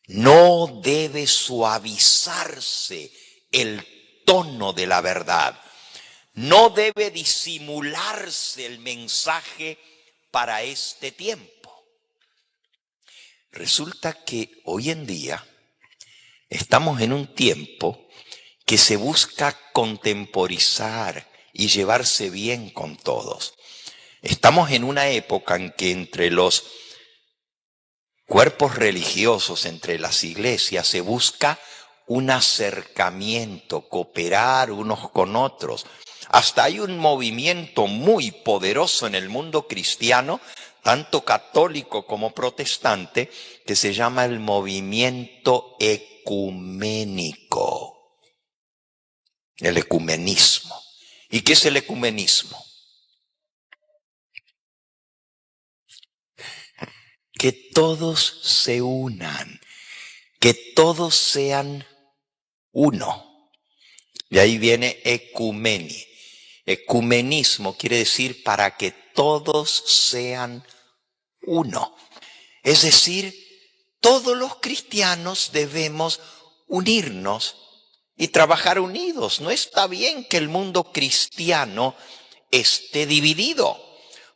No debe suavizarse el tono de la verdad. No debe disimularse el mensaje para este tiempo. Resulta que hoy en día estamos en un tiempo que se busca contemporizar y llevarse bien con todos. Estamos en una época en que entre los cuerpos religiosos, entre las iglesias, se busca un acercamiento, cooperar unos con otros. Hasta hay un movimiento muy poderoso en el mundo cristiano, tanto católico como protestante, que se llama el movimiento ecuménico, el ecumenismo. ¿Y qué es el ecumenismo? Que todos se unan, que todos sean uno. De ahí viene ecumeni. Ecumenismo quiere decir para que todos sean uno. Es decir, todos los cristianos debemos unirnos y trabajar unidos. No está bien que el mundo cristiano esté dividido,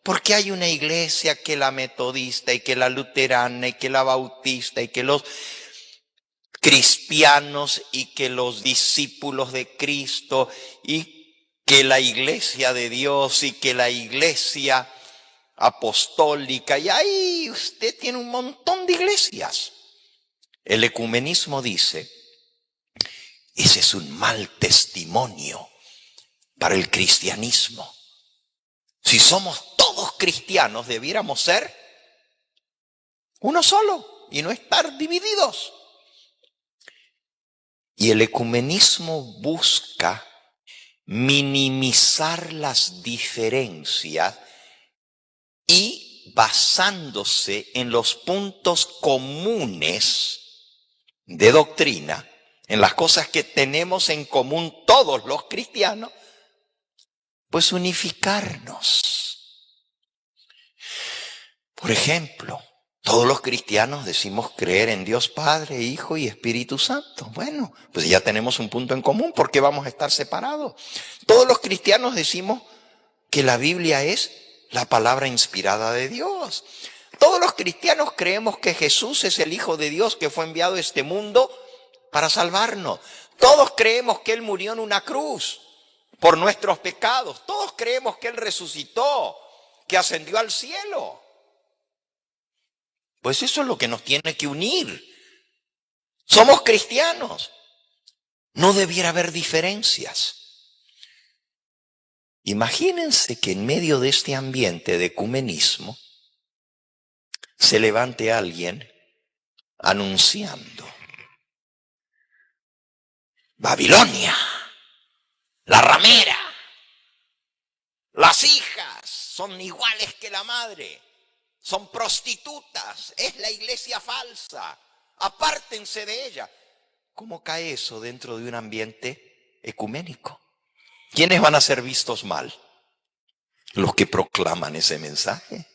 porque hay una iglesia que la metodista y que la luterana y que la bautista y que los cristianos y que los discípulos de Cristo y que la iglesia de Dios y que la iglesia apostólica, y ahí usted tiene un montón de iglesias. El ecumenismo dice, ese es un mal testimonio para el cristianismo. Si somos todos cristianos, debiéramos ser uno solo y no estar divididos. Y el ecumenismo busca minimizar las diferencias y basándose en los puntos comunes de doctrina, en las cosas que tenemos en común todos los cristianos, pues unificarnos. Por ejemplo, todos los cristianos decimos creer en Dios Padre, Hijo y Espíritu Santo. Bueno, pues ya tenemos un punto en común. ¿Por qué vamos a estar separados? Todos los cristianos decimos que la Biblia es la palabra inspirada de Dios. Todos los cristianos creemos que Jesús es el Hijo de Dios que fue enviado a este mundo para salvarnos. Todos creemos que Él murió en una cruz por nuestros pecados. Todos creemos que Él resucitó, que ascendió al cielo. Pues eso es lo que nos tiene que unir. Somos cristianos. No debiera haber diferencias. Imagínense que en medio de este ambiente de ecumenismo se levante alguien anunciando: Babilonia, la ramera, las hijas son iguales que la madre, son prostitutas, es la iglesia falsa, apártense de ella. ¿Cómo cae eso dentro de un ambiente ecuménico? ¿Quiénes van a ser vistos mal? Los que proclaman ese mensaje,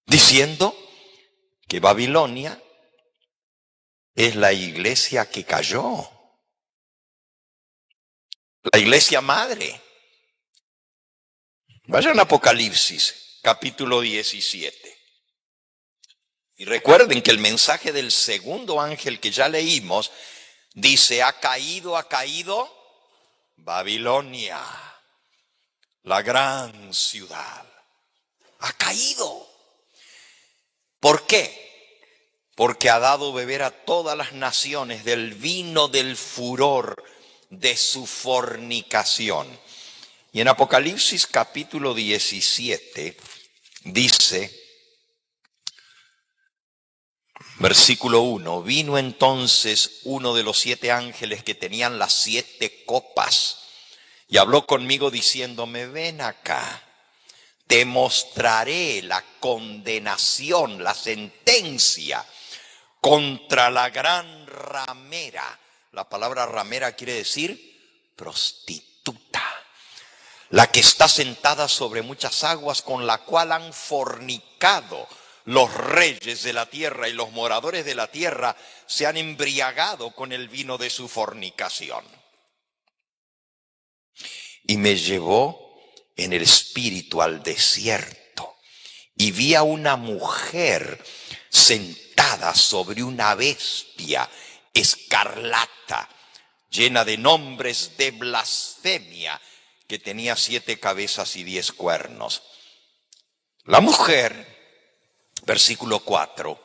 diciendo que Babilonia es la iglesia que cayó, la iglesia madre. Vayan a Apocalipsis, capítulo 17. Y recuerden que el mensaje del segundo ángel que ya leímos dice: ha caído Babilonia, la gran ciudad. Ha caído. ¿Por qué? Porque ha dado beber a todas las naciones del vino del furor de su fornicación. Y en Apocalipsis capítulo 17 dice, versículo 1, vino entonces uno de los 7 ángeles que tenían las 7 copas y habló conmigo diciéndome: ven acá, te mostraré la condenación, la sentencia contra la gran ramera. La palabra ramera quiere decir prostituta, la que está sentada sobre muchas aguas, con la cual han fornicado los reyes de la tierra y los moradores de la tierra se han embriagado con el vino de su fornicación. Y me llevó en el espíritu al desierto y vi a una mujer sentada sobre una bestia escarlata, llena de nombres de blasfemia, que tenía 7 cabezas y 10 cuernos. La mujer, versículo 4,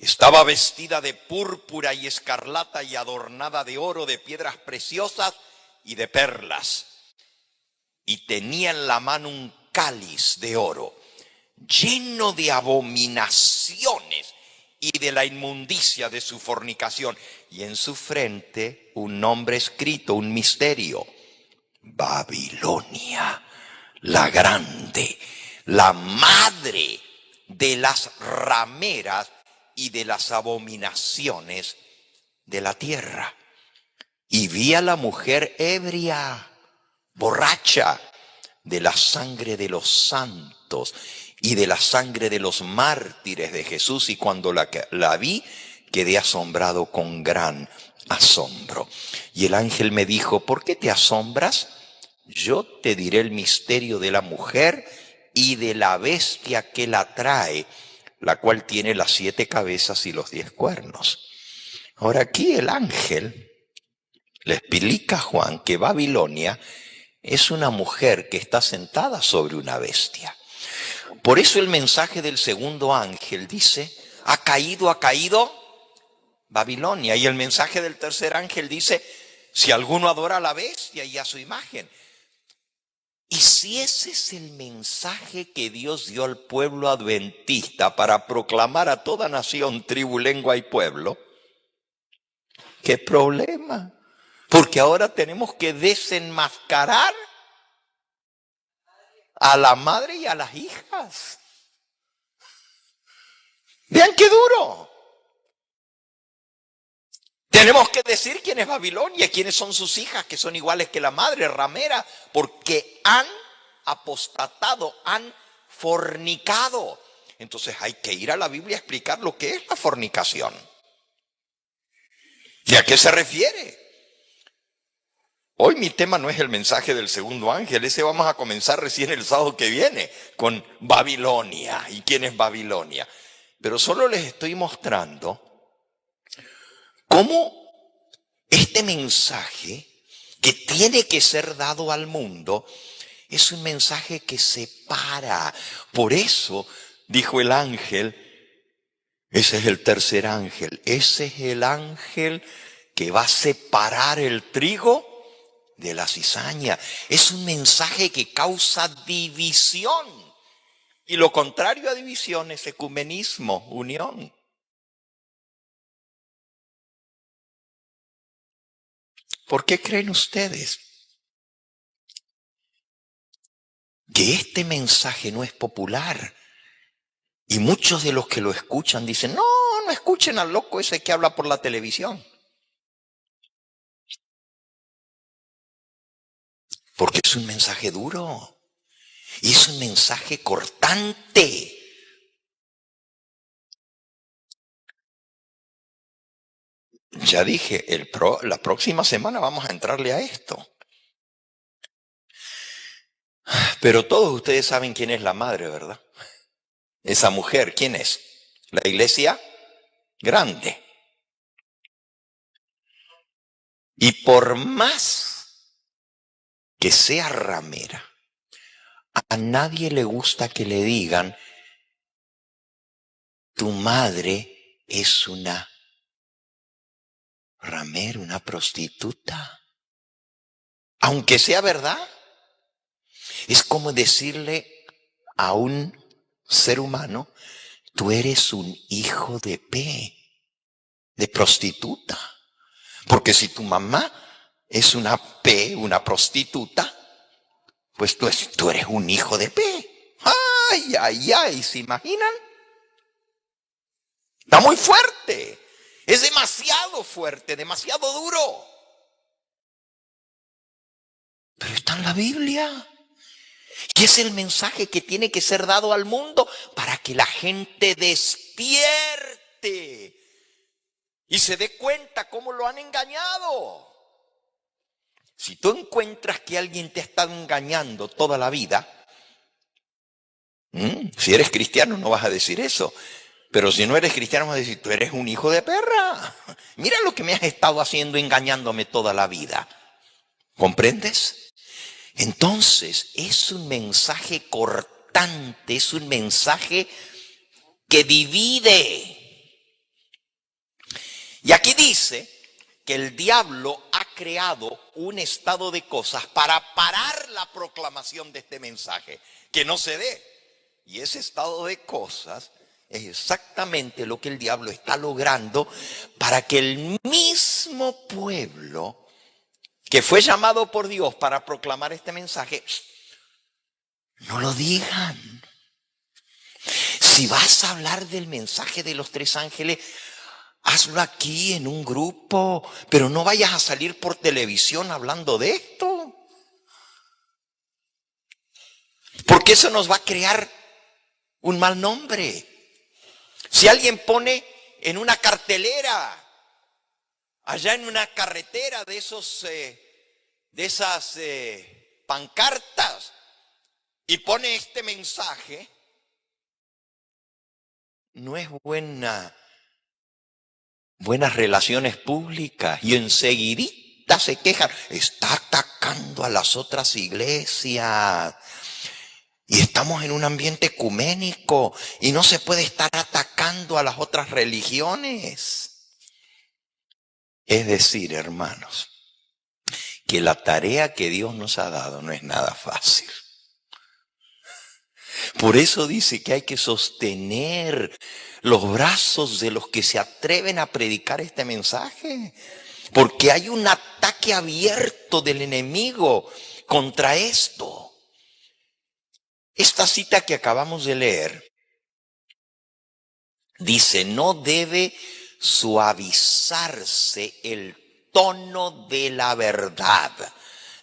estaba vestida de púrpura y escarlata y adornada de oro, de piedras preciosas y de perlas. Y tenía en la mano un cáliz de oro, lleno de abominaciones y de la inmundicia de su fornicación. Y en su frente un nombre escrito, un misterio: Babilonia, la grande, la madre de las rameras y de las abominaciones de la tierra. Y vi a la mujer ebria, borracha de la sangre de los santos y de la sangre de los mártires de Jesús. Y cuando la vi, quedé asombrado con gran asombro. Y el ángel me dijo: ¿por qué te asombras? Yo te diré el misterio de la mujer y de la bestia que la trae, la cual tiene las 7 cabezas y los 10 cuernos. Ahora aquí el ángel le explica a Juan que Babilonia es una mujer que está sentada sobre una bestia. Por eso el mensaje del segundo ángel dice: ha caído Babilonia. Y el mensaje del tercer ángel dice: si alguno adora a la bestia y a su imagen. Y si ese es el mensaje que Dios dio al pueblo adventista para proclamar a toda nación, tribu, lengua y pueblo, ¿qué problema? Porque ahora tenemos que desenmascarar a la madre y a las hijas. Vean qué duro. Tenemos que decir quién es Babilonia, quiénes son sus hijas, que son iguales que la madre, ramera, porque han apostatado, han fornicado. Entonces hay que ir a la Biblia a explicar lo que es la fornicación. ¿Y a qué se refiere? Hoy mi tema no es el mensaje del segundo ángel, ese vamos a comenzar recién el sábado que viene con Babilonia. ¿Y quién es Babilonia? Pero solo les estoy mostrando cómo este mensaje que tiene que ser dado al mundo es un mensaje que separa. Por eso dijo el ángel, ese es el tercer ángel, ese es el ángel que va a separar el trigo de la cizaña. Es un mensaje que causa división. Y lo contrario a división es ecumenismo, unión. ¿Por qué creen ustedes que este mensaje no es popular? Y muchos de los que lo escuchan dicen: no escuchen al loco ese que habla por la televisión. Porque es un mensaje duro. Y es un mensaje cortante. Ya dije, la próxima semana vamos a entrarle a esto. Pero todos ustedes saben quién es la madre, ¿verdad? Esa mujer, ¿quién es? La iglesia grande. Y por más que sea ramera, a nadie le gusta que le digan: tu madre es una ramera, una prostituta. Aunque sea verdad, es como decirle a un ser humano: tú eres un hijo de de prostituta. Porque si tu mamá es una una prostituta, pues tú eres un hijo de ¡ay, ay, ay! ¿Se imaginan? Está muy fuerte. Es demasiado fuerte, demasiado duro. Pero está en la Biblia. Y es el mensaje que tiene que ser dado al mundo para que la gente despierte y se dé cuenta cómo lo han engañado. Si tú encuentras que alguien te ha estado engañando toda la vida, si eres cristiano no vas a decir eso. Pero si no eres cristiano vas a decir, tú eres un hijo de perra. Mira lo que me has estado haciendo engañándome toda la vida. ¿Comprendes? Entonces es un mensaje cortante, es un mensaje que divide. Y aquí dice que el diablo ha creado un estado de cosas para parar la proclamación de este mensaje, que no se dé. Y ese estado de cosas es exactamente lo que el diablo está logrando para que el mismo pueblo que fue llamado por Dios para proclamar este mensaje, no lo digan. Si vas a hablar del mensaje de los tres ángeles, hazlo aquí en un grupo, pero no vayas a salir por televisión hablando de esto. Porque eso nos va a crear un mal nombre. Si alguien pone en una cartelera, allá en una carretera de esas pancartas, y pone este mensaje, no es buenas relaciones públicas, y enseguidita se quejan, está atacando a las otras iglesias. Y estamos en un ambiente ecuménico y no se puede estar atacando a las otras religiones. Es decir, hermanos, que la tarea que Dios nos ha dado no es nada fácil. Por eso dice que hay que sostener los brazos de los que se atreven a predicar este mensaje. Porque hay un ataque abierto del enemigo contra esto. Esta cita que acabamos de leer dice, no debe suavizarse el tono de la verdad.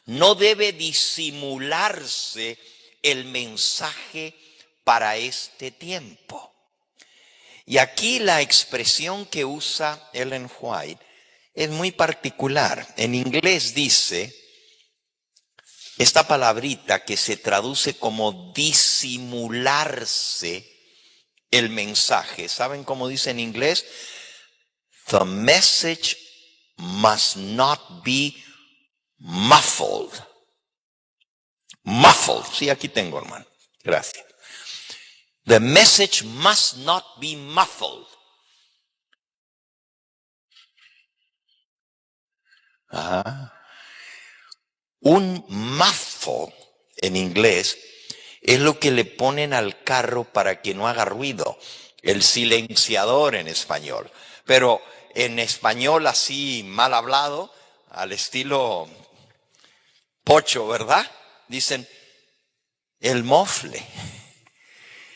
No debe disimularse el mensaje para este tiempo. Y aquí la expresión que usa Ellen White es muy particular. En inglés dice esta palabrita que se traduce como disimularse el mensaje. ¿Saben cómo dice en inglés? The message must not be muffled. Muffled. Sí, aquí tengo, hermano. Gracias. The message must not be muffled. Ajá. Un muffle en inglés es lo que le ponen al carro para que no haga ruido. El silenciador en español. Pero en español así mal hablado, al estilo pocho, ¿verdad? Dicen el mofle.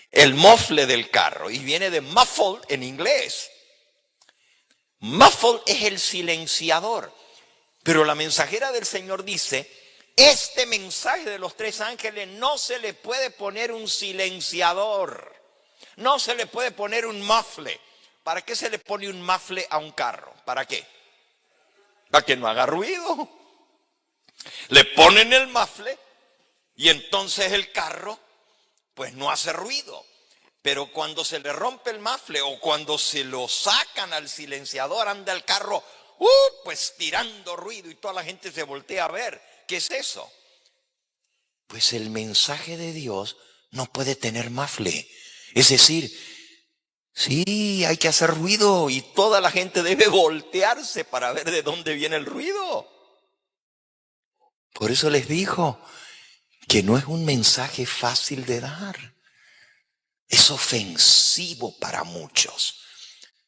El mofle del carro. Y viene de muffle en inglés. Muffle es el silenciador. Pero la mensajera del Señor dice, este mensaje de los tres ángeles no se le puede poner un silenciador. No se le puede poner un muffle. ¿Para qué se le pone un muffle a un carro? ¿Para qué? Para que no haga ruido. Le ponen el muffle y entonces el carro pues no hace ruido. Pero cuando se le rompe el muffle o cuando se lo sacan al silenciador, anda el carro pues tirando ruido y toda la gente se voltea a ver. ¿Qué es eso? Pues el mensaje de Dios no puede tener muffle. Es decir, sí, hay que hacer ruido y toda la gente debe voltearse para ver de dónde viene el ruido. Por eso les digo que no es un mensaje fácil de dar. Es ofensivo para muchos.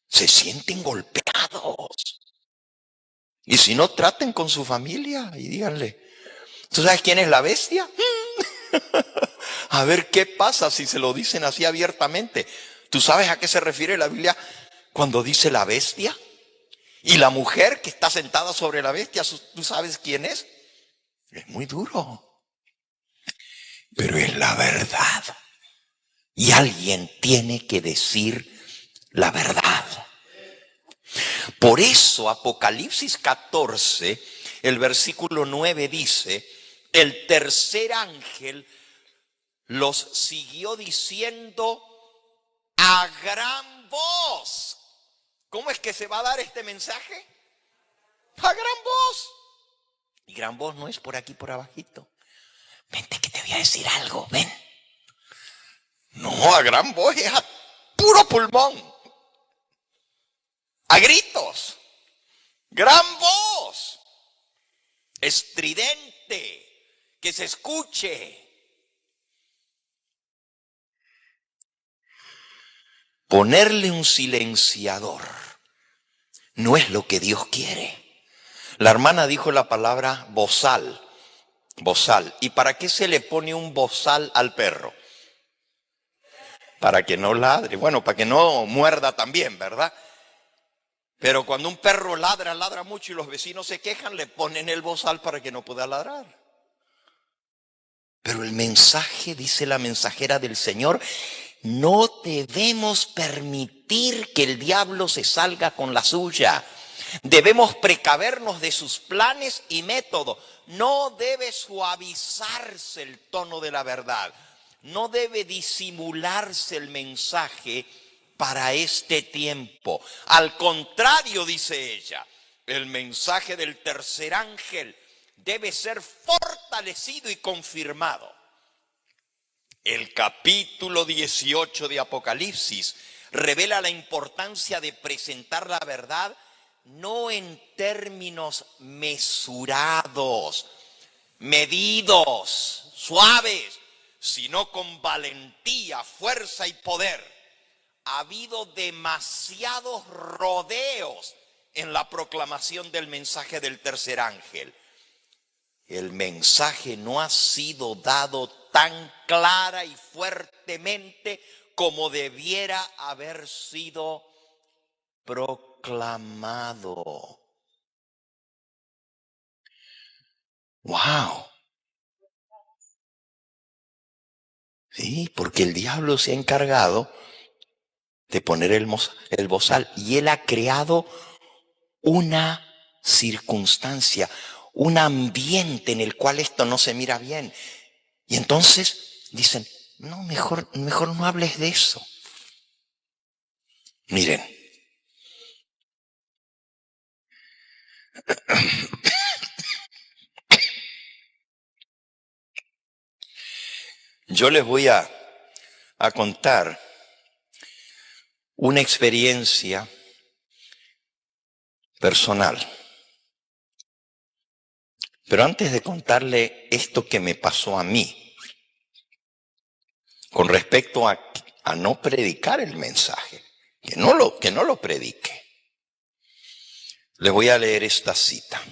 Se sienten golpeados. Y si no, traten con su familia y díganle, ¿tú sabes quién es la bestia? A ver qué pasa si se lo dicen así abiertamente. ¿Tú sabes a qué se refiere la Biblia cuando dice la bestia? Y la mujer que está sentada sobre la bestia, ¿tú sabes quién es? Es muy duro. pero es la verdad. Y alguien tiene que decir la verdad. Por eso Apocalipsis 14, el versículo 9 dice, el tercer ángel los siguió diciendo a gran voz. ¿Cómo es que se va a dar este mensaje? A gran voz. Y gran voz no es por aquí, por abajito. Vente que te voy a decir algo, ven. No, a gran voz es a puro pulmón. A gritos. Gran voz. Estridente. Que se escuche. Ponerle un silenciador no es lo que Dios quiere. La hermana dijo la palabra bozal. Bozal. ¿Y para qué se le pone un bozal al perro? Para que no ladre. Bueno, para que no muerda también, ¿verdad? Pero cuando un perro ladra, ladra mucho y los vecinos se quejan, le ponen el bozal para que no pueda ladrar. Pero el mensaje, dice la mensajera del Señor, no debemos permitir que el diablo se salga con la suya. Debemos precavernos de sus planes y métodos. No debe suavizarse el tono de la verdad. No debe disimularse el mensaje para este tiempo. Al contrario, dice ella, el mensaje del tercer ángel debe ser fortalecido y confirmado. El capítulo 18 de Apocalipsis revela la importancia de presentar la verdad no en términos mesurados, medidos, suaves, sino con valentía, fuerza y poder. Ha habido demasiados rodeos en la proclamación del mensaje del tercer ángel. El mensaje no ha sido dado tan clara y fuertemente como debiera haber sido proclamado. ¡Wow! Sí, porque el diablo se ha encargado de poner el bozal y él ha creado una circunstancia, un ambiente en el cual esto no se mira bien. Y entonces dicen, no, mejor no hables de eso. Miren, yo les voy a contar una experiencia personal. Pero antes de contarle esto que me pasó a mí, con respecto a no predicar el mensaje, que no lo predique, les voy a leer esta cita.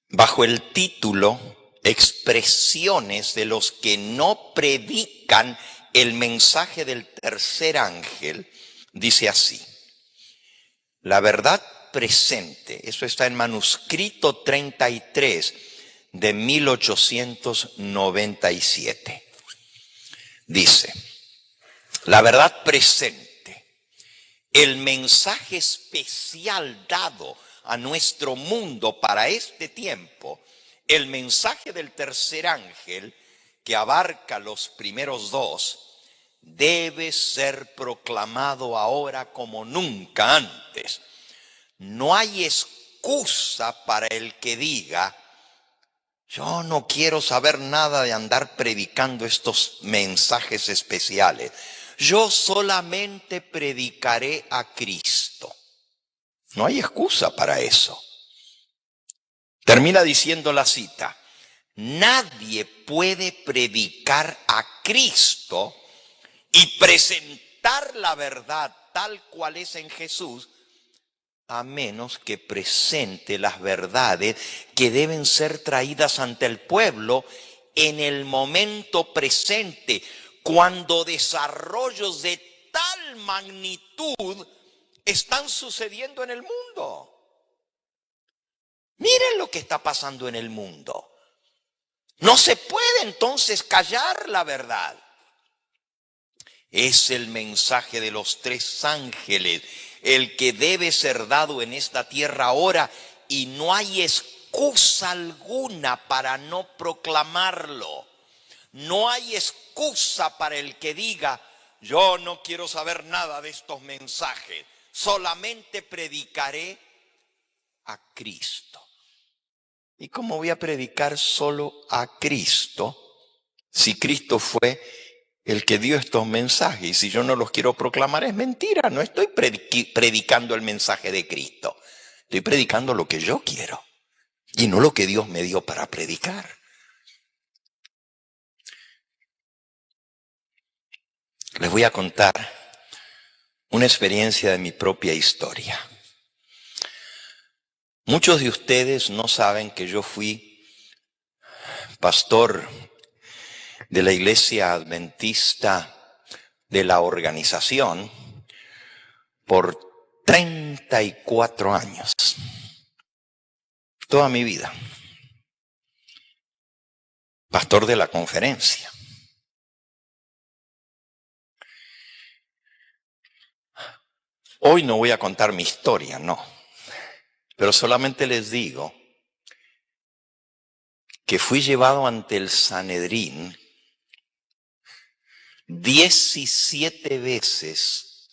Bajo el título Expresiones de los que no predican el mensaje del tercer ángel, dice así: la verdad presente, eso está en manuscrito 33 de 1897. Dice, la verdad presente, el mensaje especial dado a nuestro mundo para este tiempo, el mensaje del tercer ángel que abarca los primeros dos, debe ser proclamado ahora como nunca antes. No hay excusa para el que diga, yo no quiero saber nada de andar predicando estos mensajes especiales. Yo solamente predicaré a Cristo. No hay excusa para eso. Termina diciendo la cita, nadie puede predicar a Cristo y presentar la verdad tal cual es en Jesús, a menos que presente las verdades que deben ser traídas ante el pueblo en el momento presente, cuando desarrollos de tal magnitud están sucediendo en el mundo. Miren lo que está pasando en el mundo. No se puede entonces callar la verdad. Es el mensaje de los tres ángeles, el que debe ser dado en esta tierra ahora, y no hay excusa alguna para no proclamarlo. No hay excusa para el que diga, yo no quiero saber nada de estos mensajes, solamente predicaré a Cristo. ¿Y cómo voy a predicar solo a Cristo si Cristo fue el que dio estos mensajes? Y si yo no los quiero proclamar es mentira, no estoy predicando el mensaje de Cristo. Estoy predicando lo que yo quiero y no lo que Dios me dio para predicar. Les voy a contar una experiencia de mi propia historia. Muchos de ustedes no saben que yo fui pastor de la Iglesia Adventista de la organización por 34 años. Toda mi vida. Pastor de la conferencia. Hoy no voy a contar mi historia, no. Pero solamente les digo que fui llevado ante el Sanedrín 17 veces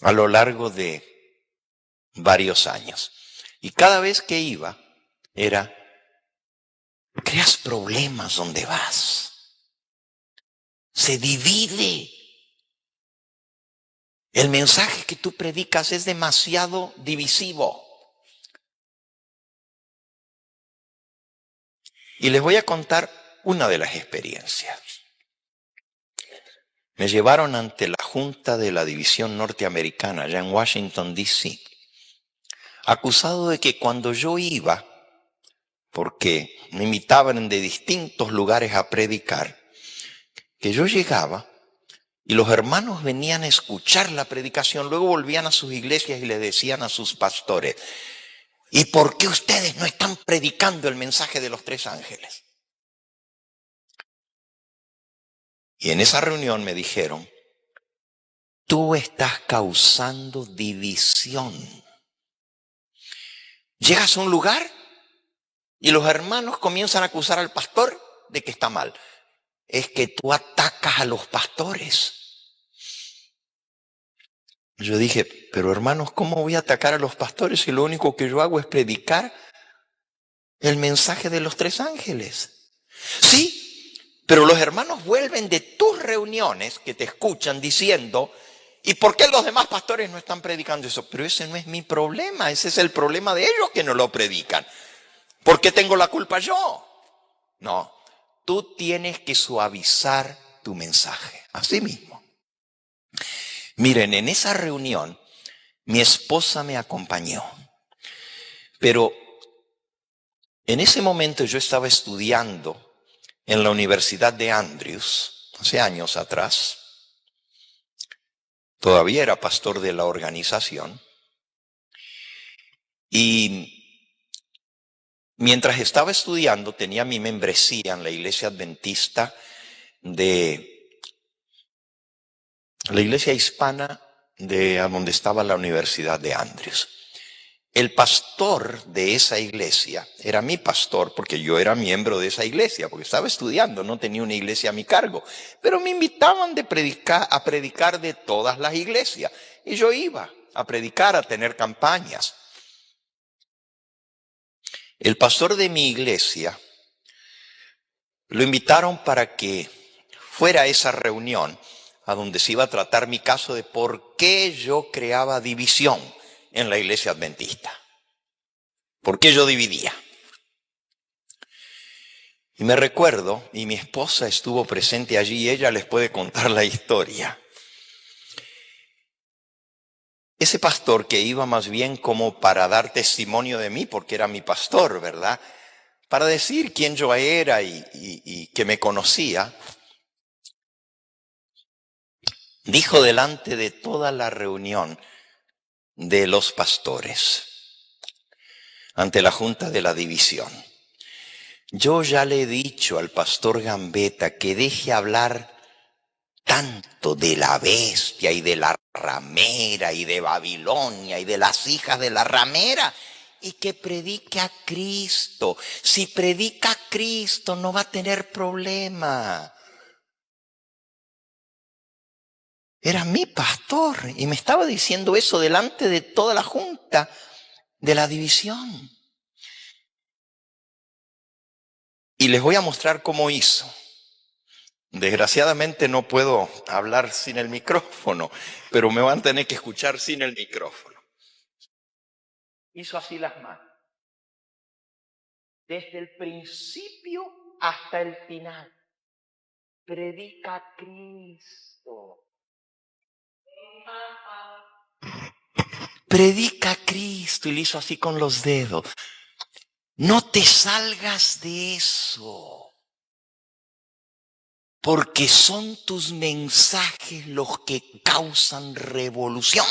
a lo largo de varios años. Y cada vez que iba era, creas problemas donde vas. Se divide. El mensaje que tú predicas es demasiado divisivo. Y les voy a contar una de las experiencias. Me llevaron ante la Junta de la División Norteamericana, allá en Washington, D.C., acusado de que cuando yo iba, porque me invitaban de distintos lugares a predicar, que yo llegaba y los hermanos venían a escuchar la predicación, luego volvían a sus iglesias y le decían a sus pastores, ¿y por qué ustedes no están predicando el mensaje de los tres ángeles? Y en esa reunión me dijeron, tú estás causando división. Llegas a un lugar y los hermanos comienzan a acusar al pastor de que está mal. Es que tú atacas a los pastores. Yo dije, pero hermanos, ¿cómo voy a atacar a los pastores si lo único que yo hago es predicar el mensaje de los tres ángeles? Sí, pero los hermanos vuelven de tus reuniones que te escuchan diciendo, ¿y por qué los demás pastores no están predicando eso? Pero ese no es mi problema, ese es el problema de ellos que no lo predican. ¿Por qué tengo la culpa yo? No, tú tienes que suavizar tu mensaje, así mismo. Miren, en esa reunión mi esposa me acompañó, pero en ese momento yo estaba estudiando en la Universidad de Andrews, hace años atrás. Todavía era pastor de la organización. Y mientras estaba estudiando, tenía mi membresía en la Iglesia Adventista de la Iglesia Hispana de donde estaba la Universidad de Andrews. El pastor de esa iglesia era mi pastor porque yo era miembro de esa iglesia, porque estaba estudiando, no tenía una iglesia a mi cargo. Pero me invitaban a predicar de todas las iglesias. Y yo iba a predicar, a tener campañas. El pastor de mi iglesia lo invitaron para que fuera a esa reunión a donde se iba a tratar mi caso de por qué yo creaba división en la iglesia adventista. ¿Por qué yo dividía? Y me recuerdo, y mi esposa estuvo presente allí y ella les puede contar la historia. Ese pastor que iba más bien como para dar testimonio de mí, porque era mi pastor, ¿verdad? Para decir quién yo era y que me conocía, dijo delante de toda la reunión de los pastores, ante la Junta de la División, Yo ya le he dicho al pastor Gambetta que deje hablar tanto de la bestia y de la ramera y de Babilonia y de las hijas de la ramera y que predique a Cristo. Si predica a Cristo no va a tener problema. Era mi pastor y me estaba diciendo eso delante de toda la junta de la división. Y les voy a mostrar cómo hizo. Desgraciadamente no puedo hablar sin el micrófono, pero me van a tener que escuchar sin el micrófono. Hizo así las manos. Desde el principio hasta el final. Predica a Cristo. Predica a Cristo. Y le hizo así con los dedos. No te salgas de eso. Porque son tus mensajes los que causan revolución.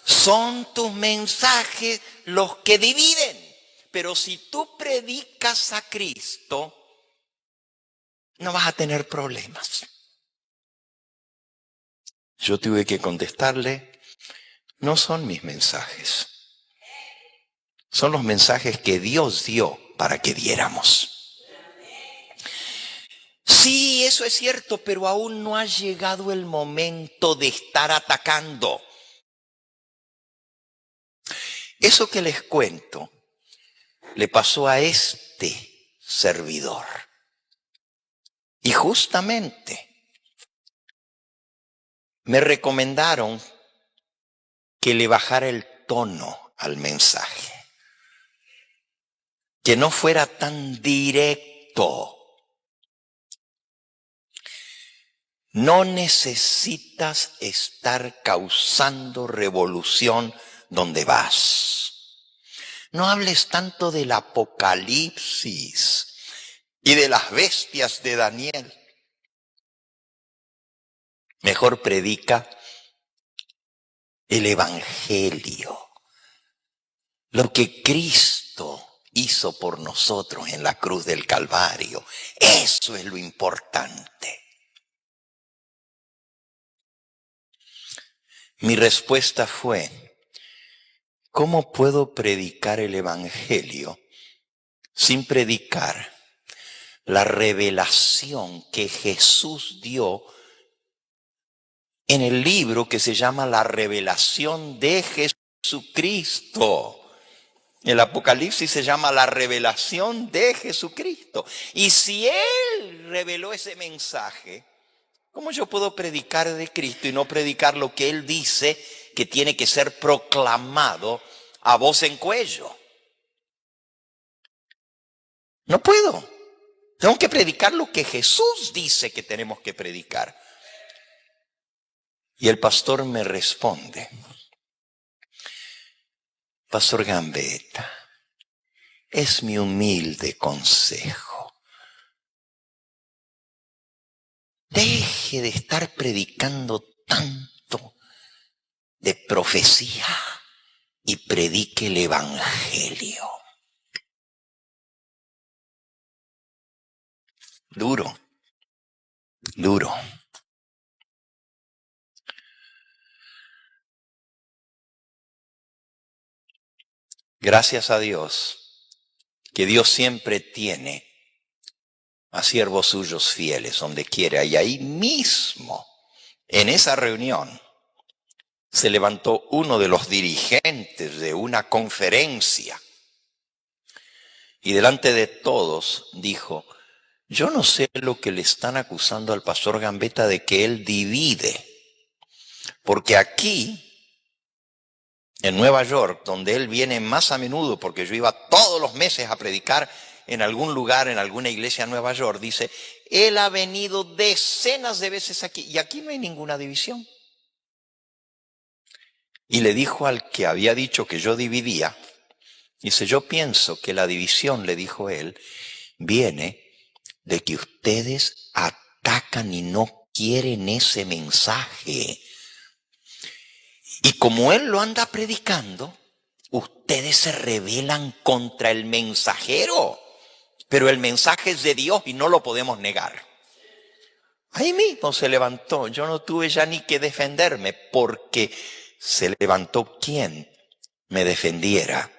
Son tus mensajes los que dividen. Pero si tú predicas a Cristo, no vas a tener problemas. Yo tuve que contestarle, no son mis mensajes. Son los mensajes que Dios dio para que diéramos. Sí, eso es cierto, pero aún no ha llegado el momento de estar atacando. Eso que les cuento le pasó a este servidor. Y justamente me recomendaron que le bajara el tono al mensaje. Que no fuera tan directo. No necesitas estar causando revolución donde vas. No hables tanto del Apocalipsis y de las bestias de Daniel. Mejor predica el Evangelio. Lo que Cristo hizo por nosotros en la cruz del Calvario. Eso es lo importante. Mi respuesta fue, ¿cómo puedo predicar el Evangelio sin predicar la revelación que Jesús dio en el libro que se llama La Revelación de Jesucristo? El Apocalipsis se llama La Revelación de Jesucristo. Y si Él reveló ese mensaje, ¿cómo yo puedo predicar de Cristo y no predicar lo que Él dice que tiene que ser proclamado a voz en cuello? No puedo. Tengo que predicar lo que Jesús dice que tenemos que predicar. Y el pastor me responde, Pastor Gambetta, es mi humilde consejo. Deje de estar predicando tanto de profecía y predique el Evangelio. Duro, duro. Gracias a Dios, que Dios siempre tiene a siervos suyos fieles donde quiera. Y ahí mismo, en esa reunión, se levantó uno de los dirigentes de una conferencia y delante de todos dijo, yo no sé lo que le están acusando al pastor Gambetta de que él divide, porque aquí, en Nueva York, donde él viene más a menudo, porque yo iba todos los meses a predicar en algún lugar, en alguna iglesia en Nueva York, dice, él ha venido decenas de veces aquí y aquí no hay ninguna división. Y le dijo al que había dicho que yo dividía, dice, yo pienso que la división, le dijo él, viene de que ustedes atacan y no quieren ese mensaje. Y como él lo anda predicando, Ustedes se rebelan contra el mensajero, pero el mensaje es de Dios y no lo podemos negar. Ahí mismo se levantó. Yo no tuve ya ni que defenderme porque se levantó quien me defendiera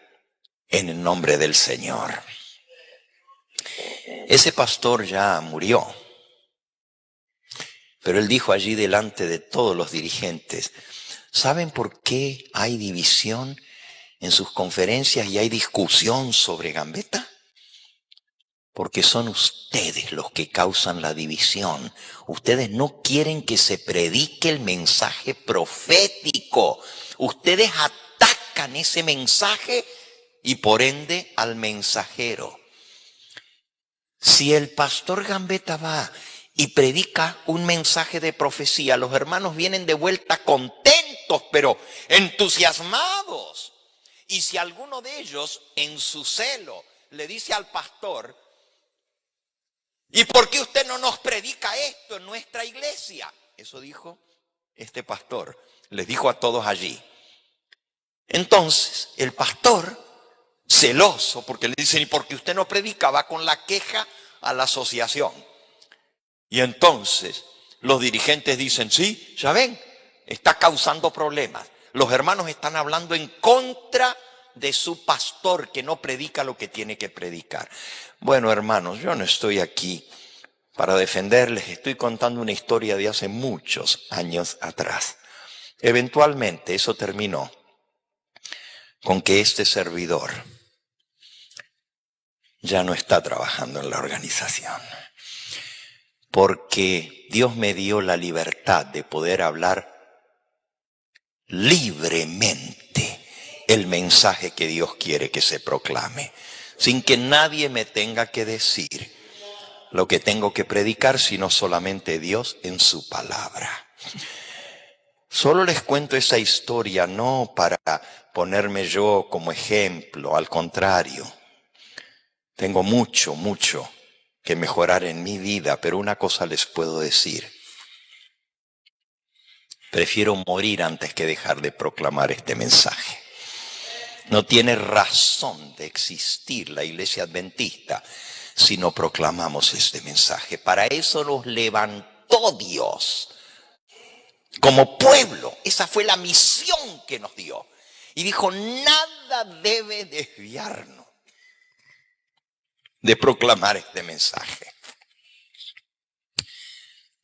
en el nombre del Señor. Ese pastor ya murió, pero él dijo allí delante de todos los dirigentes, ¿saben por qué hay división en sus conferencias y hay discusión sobre Gambetta? Porque son ustedes los que causan la división. Ustedes no quieren que se predique el mensaje profético. Ustedes atacan ese mensaje y por ende al mensajero. Si el pastor Gambetta va y predica un mensaje de profecía, los hermanos vienen de vuelta contentos, pero entusiasmados. Y si alguno de ellos, en su celo, le dice al pastor, ¿y por qué usted no nos predica esto en nuestra iglesia? Eso dijo este pastor, les dijo a todos allí. Entonces, el pastor, celoso, porque le dicen, ¿y por qué usted no predica? Va con la queja a la asociación. Y entonces, los dirigentes dicen, sí, ya ven, está causando problemas. Los hermanos están hablando en contra de su pastor que no predica lo que tiene que predicar. Bueno, hermanos, yo no estoy aquí para defenderles, estoy contando una historia de hace muchos años atrás. Eventualmente eso terminó con que este servidor ya no está trabajando en la organización, porque Dios me dio la libertad de poder hablar libremente el mensaje que Dios quiere que se proclame, sin que nadie me tenga que decir lo que tengo que predicar, sino solamente Dios en su palabra. Solo les cuento esa historia no para ponerme yo como ejemplo, al contrario. Tengo mucho que mejorar en mi vida, pero una cosa les puedo decir. Prefiero morir antes que dejar de proclamar este mensaje. No tiene razón de existir la iglesia adventista si no proclamamos este mensaje. Para eso nos levantó Dios como pueblo. Esa fue la misión que nos dio. Y dijo, nada debe desviarnos de proclamar este mensaje.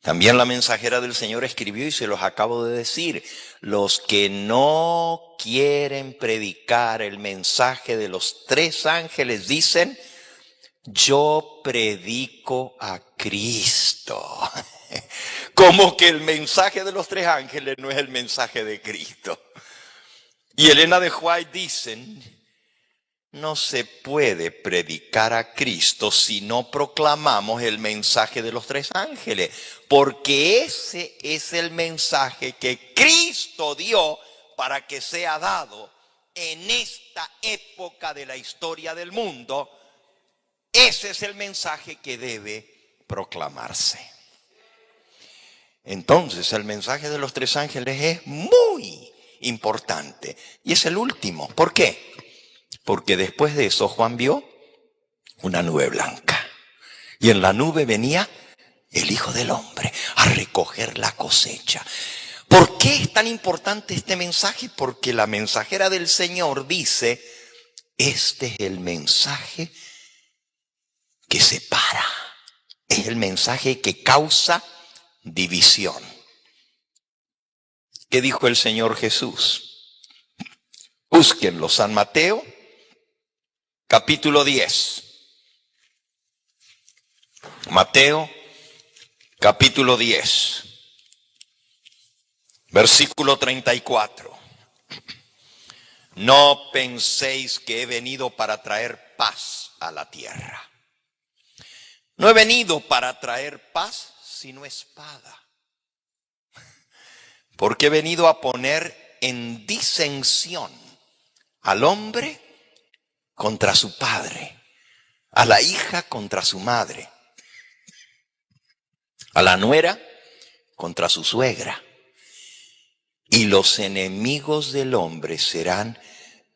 También la mensajera del Señor escribió, y se los acabo de decir, los que no quieren predicar el mensaje de los tres ángeles dicen, yo predico a Cristo. Como que el mensaje de los tres ángeles no es el mensaje de Cristo. Y Elena de White dicen, no se puede predicar a Cristo si no proclamamos el mensaje de los tres ángeles, porque ese es el mensaje que Cristo dio para que sea dado en esta época de la historia del mundo. Ese es el mensaje que debe proclamarse. Entonces, el mensaje de los tres ángeles es muy importante y es el último. ¿Por qué? Porque después de eso Juan vio una nube blanca y en la nube venía el Hijo del Hombre a recoger la cosecha. ¿Por qué es tan importante este mensaje? Porque la mensajera del Señor dice, este es el mensaje que separa, es el mensaje que causa división. ¿Qué dijo el Señor Jesús? Búsquenlo, San Mateo, capítulo 10. Mateo, capítulo 10, versículo 34. No penséis que he venido para traer paz a la tierra. No he venido para traer paz, sino espada. Porque he venido a poner en disensión al hombre contra su padre, a la hija contra su madre, a la nuera contra su suegra. Y los enemigos del hombre serán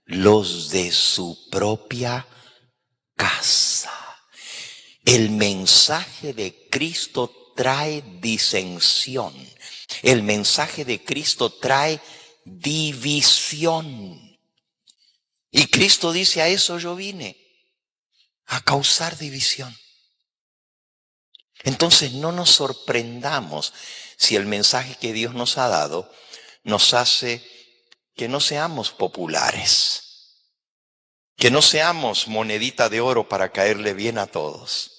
los de su propia casa. El mensaje de Cristo trae disensión. El mensaje de Cristo trae división. Y Cristo dice: a eso yo vine, a causar división. Entonces no nos sorprendamos si el mensaje que Dios nos ha dado nos hace que no seamos populares, que no seamos monedita de oro para caerle bien a todos.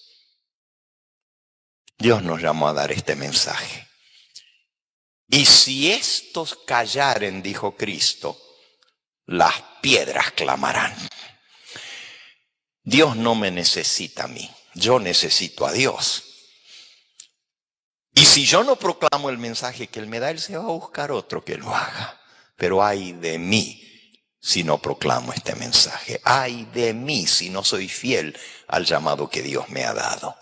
Dios nos llamó a dar este mensaje. Y si estos callaren, dijo Cristo, las piedras clamarán. Dios no me necesita a mí, yo necesito a Dios. Y si yo no proclamo el mensaje que Él me da, Él se va a buscar otro que lo haga. Pero ay de mí si no proclamo este mensaje. Ay de mí si no soy fiel al llamado que Dios me ha dado.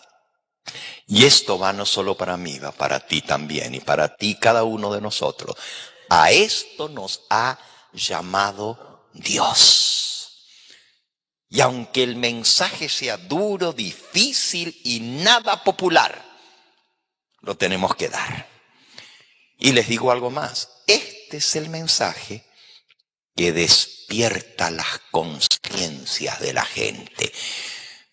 Y esto va no solo para mí, va para ti también y para ti, cada uno de nosotros. A esto nos ha llamado Dios. Y aunque el mensaje sea duro, difícil y nada popular, lo tenemos que dar. Y les digo algo más. Este es el mensaje que despierta las conciencias de la gente.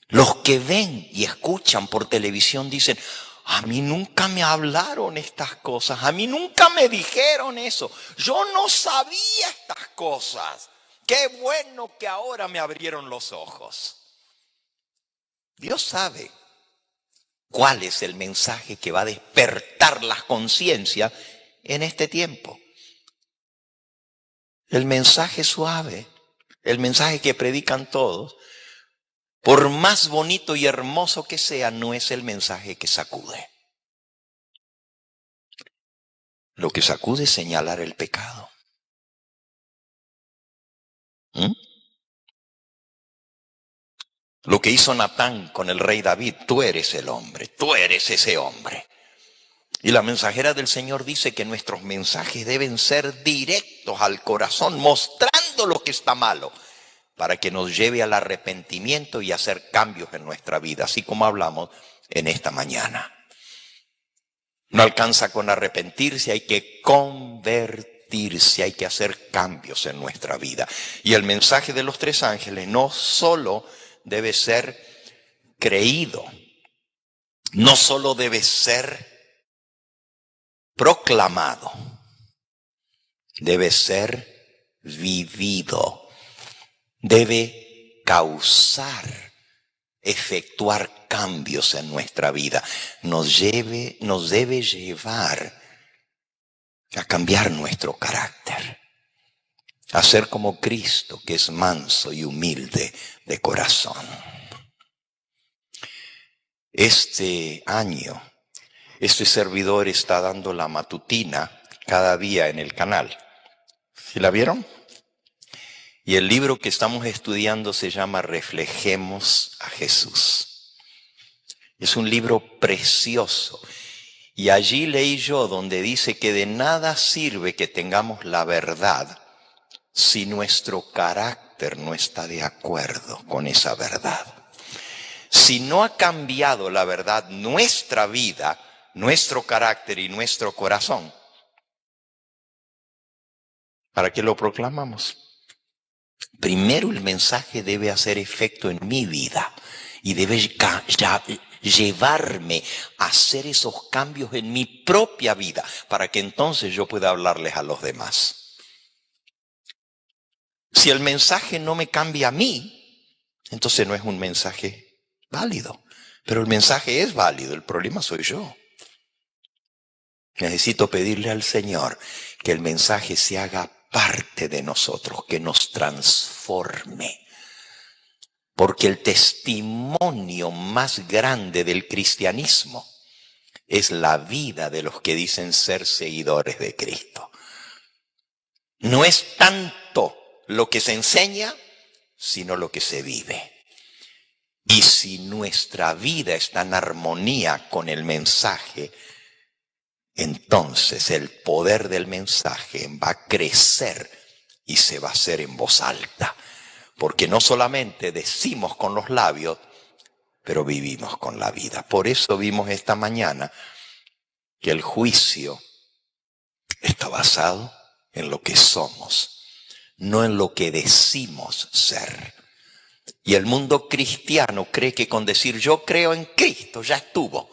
Los que ven y escuchan por televisión dicen: a mí nunca me hablaron estas cosas, a mí nunca me dijeron eso, yo no sabía estas cosas. Qué bueno que ahora me abrieron los ojos. Dios sabe cuál es el mensaje que va a despertar las conciencias en este tiempo. El mensaje suave, el mensaje que predican todos, por más bonito y hermoso que sea, no es el mensaje que sacude. Lo que sacude es señalar el pecado. Lo que hizo Natán con el rey David: tú eres el hombre, tú eres ese hombre. Y la mensajera del Señor dice que nuestros mensajes deben ser directos al corazón, mostrando lo que está malo, para que nos lleve al arrepentimiento y a hacer cambios en nuestra vida, así como hablamos en esta mañana. No alcanza con arrepentirse, hay que convertirse, hay que hacer cambios en nuestra vida. Y el mensaje de los tres ángeles no solo debe ser creído, no solo debe ser proclamado, debe ser vivido, debe causar, efectuar cambios en nuestra vida, nos debe llevar a cambiar nuestro carácter, a ser como Cristo, que es manso y humilde de corazón. Este año, este servidor está dando la matutina cada día en el canal. ¿Sí la vieron? Y el libro que estamos estudiando se llama Reflejemos a Jesús. Es un libro precioso. Y allí leí yo donde dice que de nada sirve que tengamos la verdad si nuestro carácter no está de acuerdo con esa verdad. Si no ha cambiado la verdad nuestra vida, nuestro carácter y nuestro corazón, ¿para qué lo proclamamos? Primero el mensaje debe hacer efecto en mi vida y debe llevarme a hacer esos cambios en mi propia vida para que entonces yo pueda hablarles a los demás. Si el mensaje no me cambia a mí, entonces no es un mensaje válido. Pero el mensaje es válido, el problema soy yo. Necesito pedirle al Señor que el mensaje se haga parte de nosotros, que nos transforme. Porque el testimonio más grande del cristianismo es la vida de los que dicen ser seguidores de Cristo. No es tanto lo que se enseña, sino lo que se vive. Y si nuestra vida está en armonía con el mensaje, entonces el poder del mensaje va a crecer y se va a hacer en voz alta. Porque no solamente decimos con los labios, pero vivimos con la vida. Por eso vimos esta mañana que el juicio está basado en lo que somos, no en lo que decimos ser. Y el mundo cristiano cree que con decir yo creo en Cristo ya estuvo.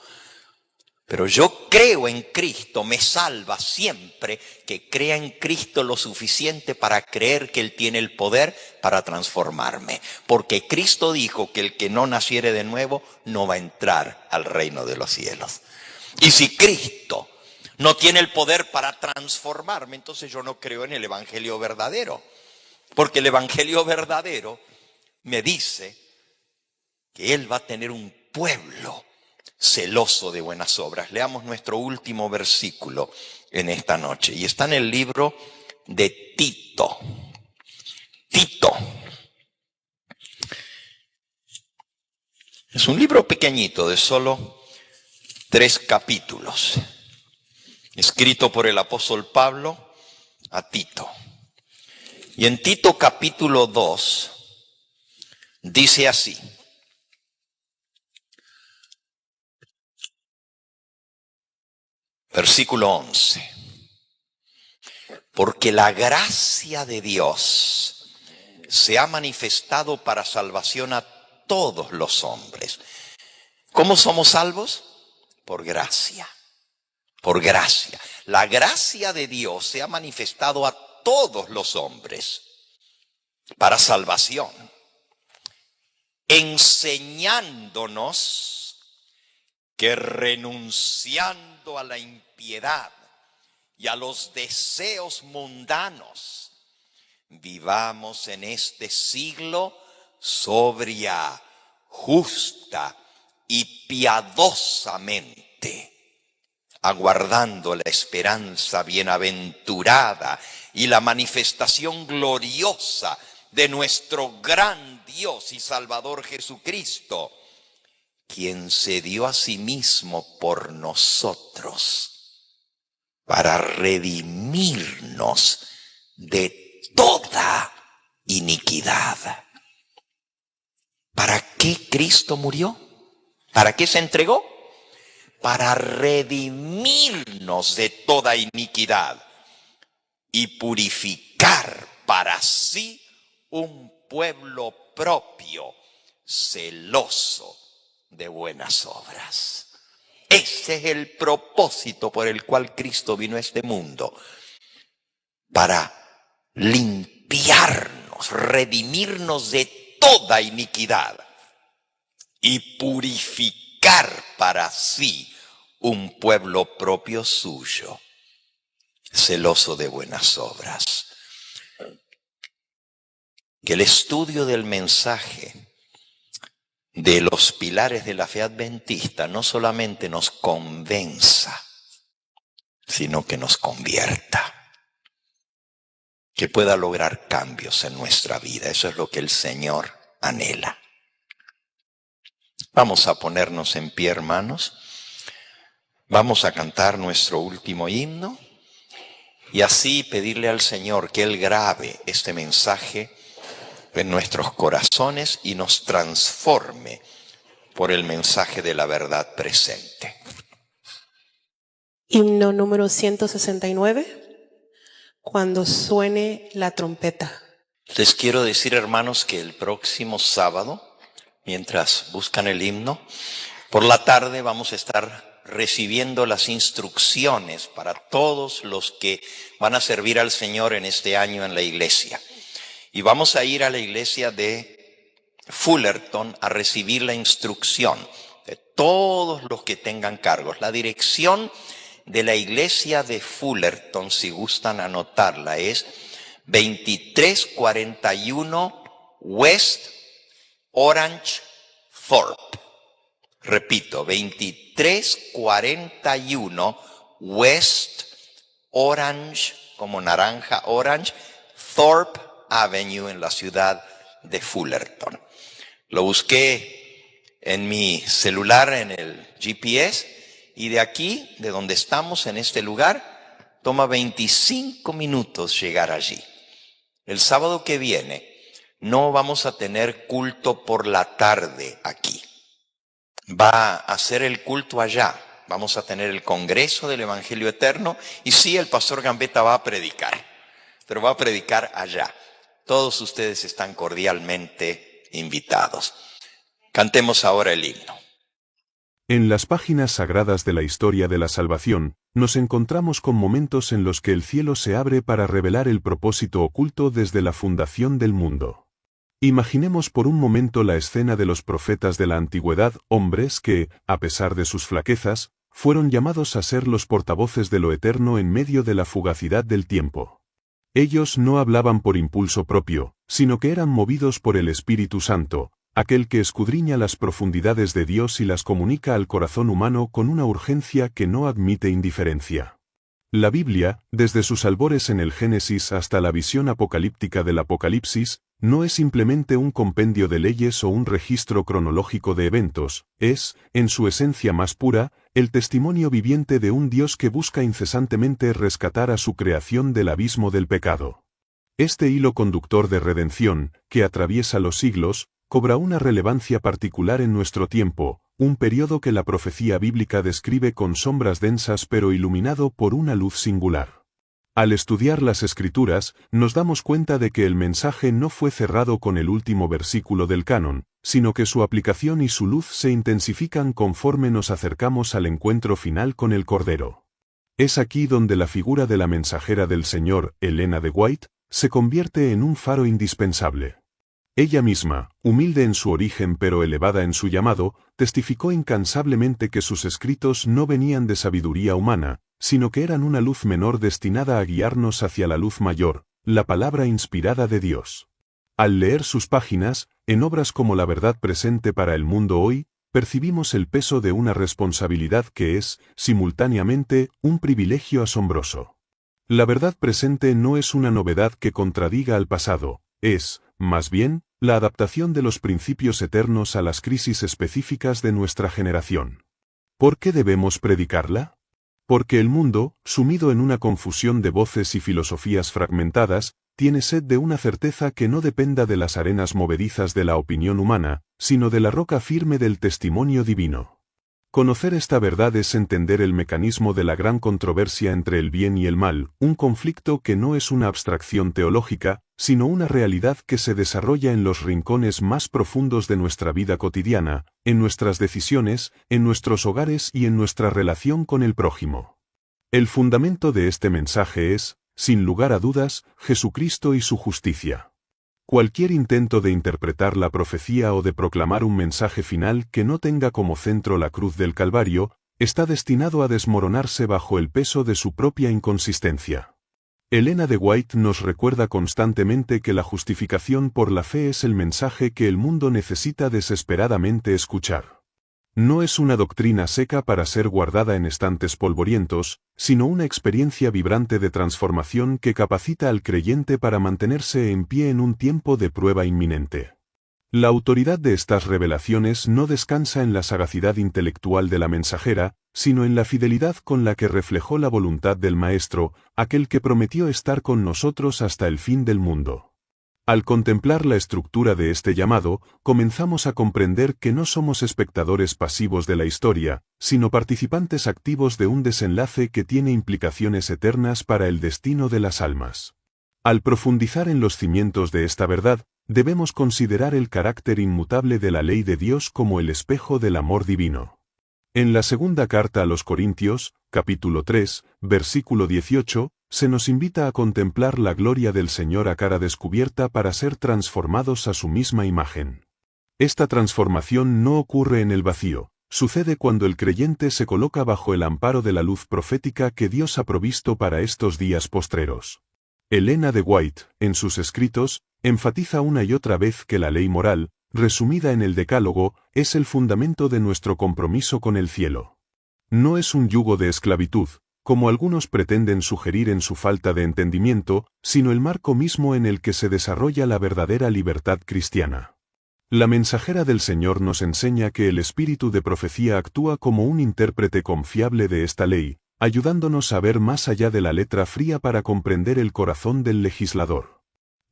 Pero yo creo en Cristo me salva siempre que crea en Cristo lo suficiente para creer que Él tiene el poder para transformarme. Porque Cristo dijo que el que no naciere de nuevo no va a entrar al reino de los cielos. Y si Cristo no tiene el poder para transformarme, entonces yo no creo en el evangelio verdadero. Porque el evangelio verdadero me dice que Él va a tener un pueblo celoso de buenas obras. Leamos nuestro último versículo en esta noche. Y está en el libro de Tito. Tito. Es un libro pequeñito de solo 3 capítulos. Escrito por el apóstol Pablo a Tito. Y en Tito capítulo 2 dice así. Versículo 11. Porque la gracia de Dios se ha manifestado para salvación a todos los hombres. ¿Cómo somos salvos? Por gracia. Por gracia. La gracia de Dios se ha manifestado a todos los hombres para salvación, enseñándonos que renunciando a la impiedad y a los deseos mundanos, vivamos en este siglo sobria, justa y piadosamente, aguardando la esperanza bienaventurada y la manifestación gloriosa de nuestro gran Dios y Salvador Jesucristo, quien se dio a sí mismo por nosotros para redimirnos de toda iniquidad. ¿Para qué Cristo murió? ¿Para qué se entregó? Para redimirnos de toda iniquidad y purificar para sí un pueblo propio, celoso de buenas obras. Ese es el propósito por el cual Cristo vino a este mundo, para limpiarnos, redimirnos de toda iniquidad y purificar para sí un pueblo propio suyo, celoso de buenas obras. Que el estudio del mensaje de los pilares de la fe adventista no solamente nos convenza, sino que nos convierta. Que pueda lograr cambios en nuestra vida. Eso es lo que el Señor anhela. Vamos a ponernos en pie, hermanos. Vamos a cantar nuestro último himno y así pedirle al Señor que Él grabe este mensaje en nuestros corazones y nos transforme por el mensaje de la verdad presente. Himno número 169. Cuando suene la trompeta. Les quiero decir, hermanos, que el próximo sábado, mientras buscan el himno, por la tarde vamos a estar recibiendo las instrucciones para todos los que van a servir al Señor en este año en la iglesia. Y vamos a ir a la iglesia de Fullerton a recibir la instrucción de todos los que tengan cargos. La dirección de la iglesia de Fullerton, si gustan anotarla, es 2341 West Orange Thorpe. Repito, 2341 West Orange, como naranja, Orange, Thorpe Avenue en la ciudad de Fullerton. Lo busqué en mi celular, en el GPS, y de aquí, de donde estamos en este lugar, toma 25 minutos llegar allí. El sábado que viene no vamos a tener culto por la tarde aquí. Va a ser el culto allá. Vamos a tener el Congreso del Evangelio Eterno y sí, el pastor Gambetta va a predicar, pero va a predicar allá. Todos ustedes están cordialmente invitados. Cantemos ahora el himno. En las páginas sagradas de la historia de la salvación, nos encontramos con momentos en los que el cielo se abre para revelar el propósito oculto desde la fundación del mundo. Imaginemos por un momento la escena de los profetas de la antigüedad, hombres que, a pesar de sus flaquezas, fueron llamados a ser los portavoces de lo eterno en medio de la fugacidad del tiempo. Ellos no hablaban por impulso propio, sino que eran movidos por el Espíritu Santo, aquel que escudriña las profundidades de Dios y las comunica al corazón humano con una urgencia que no admite indiferencia. La Biblia, desde sus albores en el Génesis hasta la visión apocalíptica del Apocalipsis, no es simplemente un compendio de leyes o un registro cronológico de eventos, es, en su esencia más pura, el testimonio viviente de un Dios que busca incesantemente rescatar a su creación del abismo del pecado. Este hilo conductor de redención, que atraviesa los siglos, cobra una relevancia particular en nuestro tiempo, un periodo que la profecía bíblica describe con sombras densas pero iluminado por una luz singular. Al estudiar las Escrituras, nos damos cuenta de que el mensaje no fue cerrado con el último versículo del canon, sino que su aplicación y su luz se intensifican conforme nos acercamos al encuentro final con el Cordero. Es aquí donde la figura de la mensajera del Señor, Elena de White, se convierte en un faro indispensable. Ella misma, humilde en su origen pero elevada en su llamado, testificó incansablemente que sus escritos no venían de sabiduría humana, sino que eran una luz menor destinada a guiarnos hacia la luz mayor, la palabra inspirada de Dios. Al leer sus páginas, en obras como La verdad presente para el mundo hoy, percibimos el peso de una responsabilidad que es, simultáneamente, un privilegio asombroso. La verdad presente no es una novedad que contradiga al pasado, es, más bien, la adaptación de los principios eternos a las crisis específicas de nuestra generación. ¿Por qué debemos predicarla? Porque el mundo, sumido en una confusión de voces y filosofías fragmentadas, tiene sed de una certeza que no dependa de las arenas movedizas de la opinión humana, sino de la roca firme del testimonio divino. Conocer esta verdad es entender el mecanismo de la gran controversia entre el bien y el mal, un conflicto que no es una abstracción teológica, sino una realidad que se desarrolla en los rincones más profundos de nuestra vida cotidiana, en nuestras decisiones, en nuestros hogares y en nuestra relación con el prójimo. El fundamento de este mensaje es, sin lugar a dudas, Jesucristo y su justicia. Cualquier intento de interpretar la profecía o de proclamar un mensaje final que no tenga como centro la cruz del Calvario, está destinado a desmoronarse bajo el peso de su propia inconsistencia. Elena de White nos recuerda constantemente que la justificación por la fe es el mensaje que el mundo necesita desesperadamente escuchar. No es una doctrina seca para ser guardada en estantes polvorientos, sino una experiencia vibrante de transformación que capacita al creyente para mantenerse en pie en un tiempo de prueba inminente. La autoridad de estas revelaciones no descansa en la sagacidad intelectual de la mensajera, sino en la fidelidad con la que reflejó la voluntad del Maestro, aquel que prometió estar con nosotros hasta el fin del mundo. Al contemplar la estructura de este llamado, comenzamos a comprender que no somos espectadores pasivos de la historia, sino participantes activos de un desenlace que tiene implicaciones eternas para el destino de las almas. Al profundizar en los cimientos de esta verdad, debemos considerar el carácter inmutable de la ley de Dios como el espejo del amor divino. En la segunda carta a los Corintios, capítulo 3, versículo 18, se nos invita a contemplar la gloria del Señor a cara descubierta para ser transformados a su misma imagen. Esta transformación no ocurre en el vacío, sucede cuando el creyente se coloca bajo el amparo de la luz profética que Dios ha provisto para estos días postreros. Elena de White, en sus escritos, enfatiza una y otra vez que la ley moral, resumida en el Decálogo, es el fundamento de nuestro compromiso con el cielo. No es un yugo de esclavitud, como algunos pretenden sugerir en su falta de entendimiento, sino el marco mismo en el que se desarrolla la verdadera libertad cristiana. La mensajera del Señor nos enseña que el espíritu de profecía actúa como un intérprete confiable de esta ley, ayudándonos a ver más allá de la letra fría para comprender el corazón del legislador.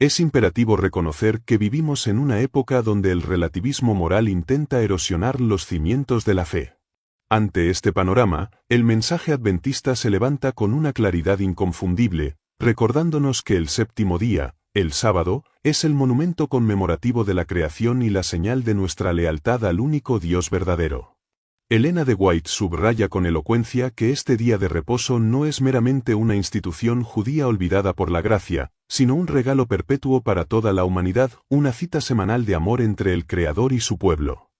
Es imperativo reconocer que vivimos en una época donde el relativismo moral intenta erosionar los cimientos de la fe. Ante este panorama, el mensaje adventista se levanta con una claridad inconfundible, recordándonos que el séptimo día, el sábado, es el monumento conmemorativo de la creación y la señal de nuestra lealtad al único Dios verdadero. Elena de White subraya con elocuencia que este día de reposo no es meramente una institución judía olvidada por la gracia, sino un regalo perpetuo para toda la humanidad, una cita semanal de amor entre el Creador y su pueblo.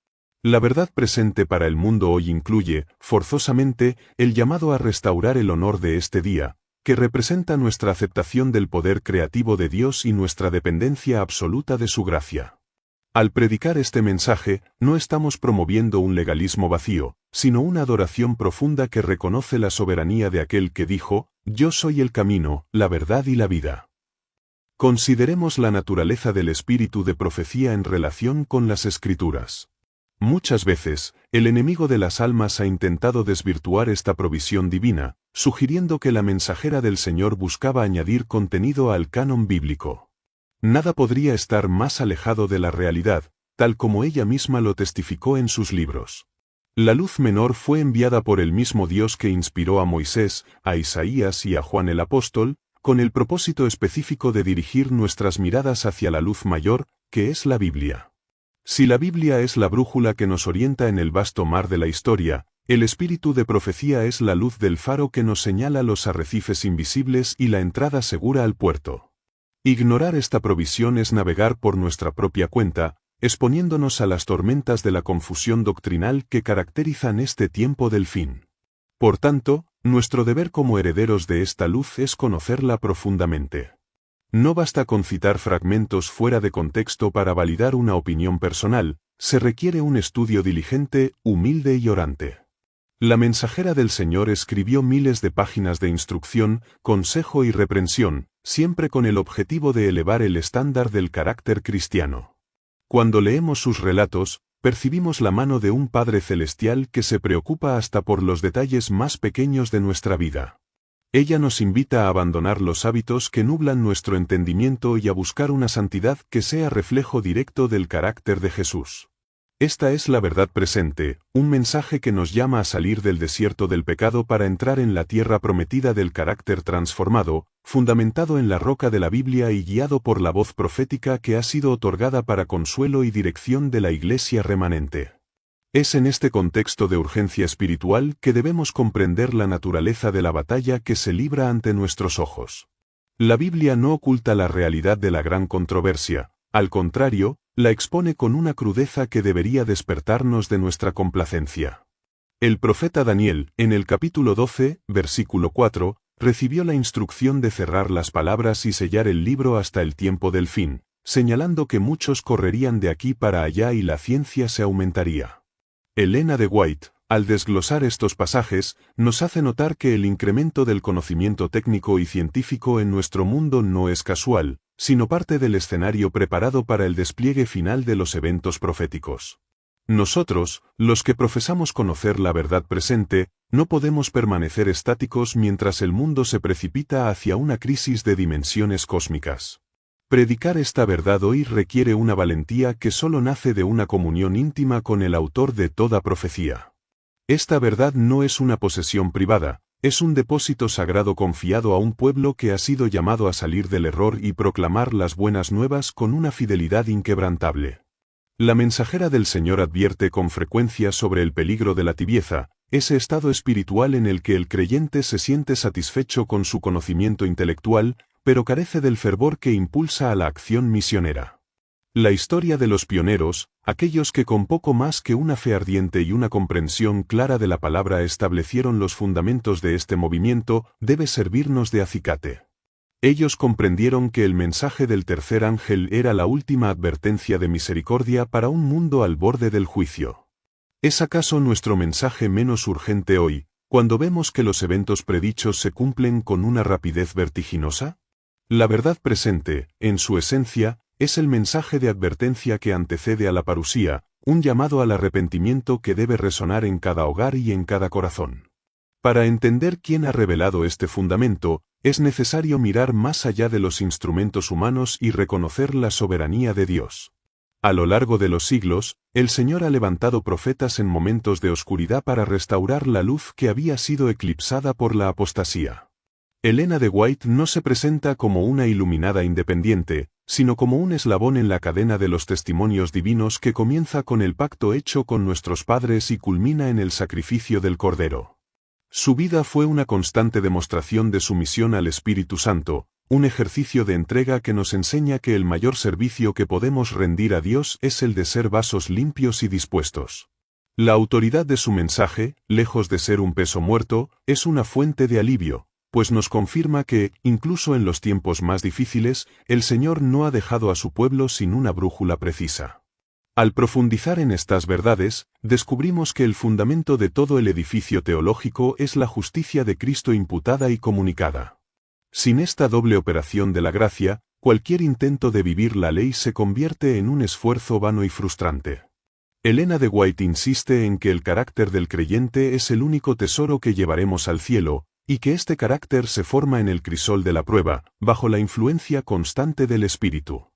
La verdad presente para el mundo hoy incluye, forzosamente, el llamado a restaurar el honor de este día, que representa nuestra aceptación del poder creativo de Dios y nuestra dependencia absoluta de su gracia. Al predicar este mensaje, no estamos promoviendo un legalismo vacío, sino una adoración profunda que reconoce la soberanía de aquel que dijo, «Yo soy el camino, la verdad y la vida». Consideremos la naturaleza del espíritu de profecía en relación con las Escrituras. Muchas veces, el enemigo de las almas ha intentado desvirtuar esta provisión divina, sugiriendo que la mensajera del Señor buscaba añadir contenido al canon bíblico. Nada podría estar más alejado de la realidad, tal como ella misma lo testificó en sus libros. La luz menor fue enviada por el mismo Dios que inspiró a Moisés, a Isaías y a Juan el apóstol, con el propósito específico de dirigir nuestras miradas hacia la luz mayor, que es la Biblia. Si la Biblia es la brújula que nos orienta en el vasto mar de la historia, el espíritu de profecía es la luz del faro que nos señala los arrecifes invisibles y la entrada segura al puerto. Ignorar esta provisión es navegar por nuestra propia cuenta, exponiéndonos a las tormentas de la confusión doctrinal que caracterizan este tiempo del fin. Por tanto, nuestro deber como herederos de esta luz es conocerla profundamente. No basta con citar fragmentos fuera de contexto para validar una opinión personal, se requiere un estudio diligente, humilde y orante. La mensajera del Señor escribió miles de páginas de instrucción, consejo y reprensión, siempre con el objetivo de elevar el estándar del carácter cristiano. Cuando leemos sus relatos, percibimos la mano de un Padre Celestial que se preocupa hasta por los detalles más pequeños de nuestra vida. Ella nos invita a abandonar los hábitos que nublan nuestro entendimiento y a buscar una santidad que sea reflejo directo del carácter de Jesús. Esta es la verdad presente, un mensaje que nos llama a salir del desierto del pecado para entrar en la tierra prometida del carácter transformado, fundamentado en la roca de la Biblia y guiado por la voz profética que ha sido otorgada para consuelo y dirección de la Iglesia remanente. Es en este contexto de urgencia espiritual que debemos comprender la naturaleza de la batalla que se libra ante nuestros ojos. La Biblia no oculta la realidad de la gran controversia, al contrario, la expone con una crudeza que debería despertarnos de nuestra complacencia. El profeta Daniel, en el capítulo 12, versículo 4, recibió la instrucción de cerrar las palabras y sellar el libro hasta el tiempo del fin, señalando que muchos correrían de aquí para allá y la ciencia se aumentaría. Elena de White, al desglosar estos pasajes, nos hace notar que el incremento del conocimiento técnico y científico en nuestro mundo no es casual, sino parte del escenario preparado para el despliegue final de los eventos proféticos. Nosotros, los que profesamos conocer la verdad presente, no podemos permanecer estáticos mientras el mundo se precipita hacia una crisis de dimensiones cósmicas. Predicar esta verdad hoy requiere una valentía que solo nace de una comunión íntima con el autor de toda profecía. Esta verdad no es una posesión privada, es un depósito sagrado confiado a un pueblo que ha sido llamado a salir del error y proclamar las buenas nuevas con una fidelidad inquebrantable. La mensajera del Señor advierte con frecuencia sobre el peligro de la tibieza, ese estado espiritual en el que el creyente se siente satisfecho con su conocimiento intelectual, pero carece del fervor que impulsa a la acción misionera. La historia de los pioneros, aquellos que con poco más que una fe ardiente y una comprensión clara de la palabra establecieron los fundamentos de este movimiento, debe servirnos de acicate. Ellos comprendieron que el mensaje del tercer ángel era la última advertencia de misericordia para un mundo al borde del juicio. ¿Es acaso nuestro mensaje menos urgente hoy, cuando vemos que los eventos predichos se cumplen con una rapidez vertiginosa? La verdad presente, en su esencia, es el mensaje de advertencia que antecede a la parusía, un llamado al arrepentimiento que debe resonar en cada hogar y en cada corazón. Para entender quién ha revelado este fundamento, es necesario mirar más allá de los instrumentos humanos y reconocer la soberanía de Dios. A lo largo de los siglos, el Señor ha levantado profetas en momentos de oscuridad para restaurar la luz que había sido eclipsada por la apostasía. Elena de White no se presenta como una iluminada independiente, sino como un eslabón en la cadena de los testimonios divinos que comienza con el pacto hecho con nuestros padres y culmina en el sacrificio del Cordero. Su vida fue una constante demostración de sumisión al Espíritu Santo, un ejercicio de entrega que nos enseña que el mayor servicio que podemos rendir a Dios es el de ser vasos limpios y dispuestos. La autoridad de su mensaje, lejos de ser un peso muerto, es una fuente de alivio, pues nos confirma que, incluso en los tiempos más difíciles, el Señor no ha dejado a su pueblo sin una brújula precisa. Al profundizar en estas verdades, descubrimos que el fundamento de todo el edificio teológico es la justicia de Cristo imputada y comunicada. Sin esta doble operación de la gracia, cualquier intento de vivir la ley se convierte en un esfuerzo vano y frustrante. Elena de White insiste en que el carácter del creyente es el único tesoro que llevaremos al cielo, y que este carácter se forma en el crisol de la prueba, bajo la influencia constante del Espíritu.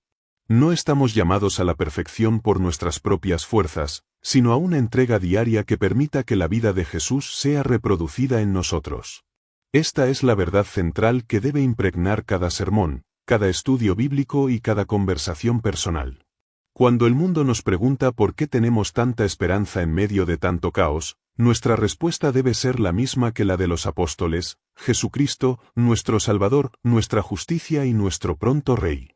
No estamos llamados a la perfección por nuestras propias fuerzas, sino a una entrega diaria que permita que la vida de Jesús sea reproducida en nosotros. Esta es la verdad central que debe impregnar cada sermón, cada estudio bíblico y cada conversación personal. Cuando el mundo nos pregunta por qué tenemos tanta esperanza en medio de tanto caos, nuestra respuesta debe ser la misma que la de los apóstoles: Jesucristo, nuestro Salvador, nuestra justicia y nuestro pronto Rey.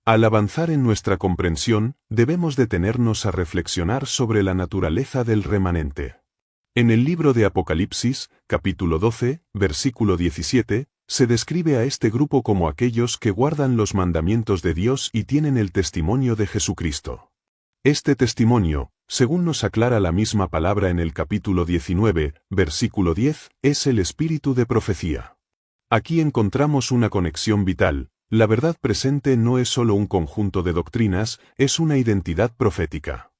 Al avanzar en nuestra comprensión, debemos detenernos a reflexionar sobre la naturaleza del remanente. En el libro de Apocalipsis, capítulo 12, versículo 17, se describe a este grupo como aquellos que guardan los mandamientos de Dios y tienen el testimonio de Jesucristo. Este testimonio, según nos aclara la misma palabra en el capítulo 19, versículo 10, es el espíritu de profecía. Aquí encontramos una conexión vital. La verdad presente no es solo un conjunto de doctrinas, es una identidad profética.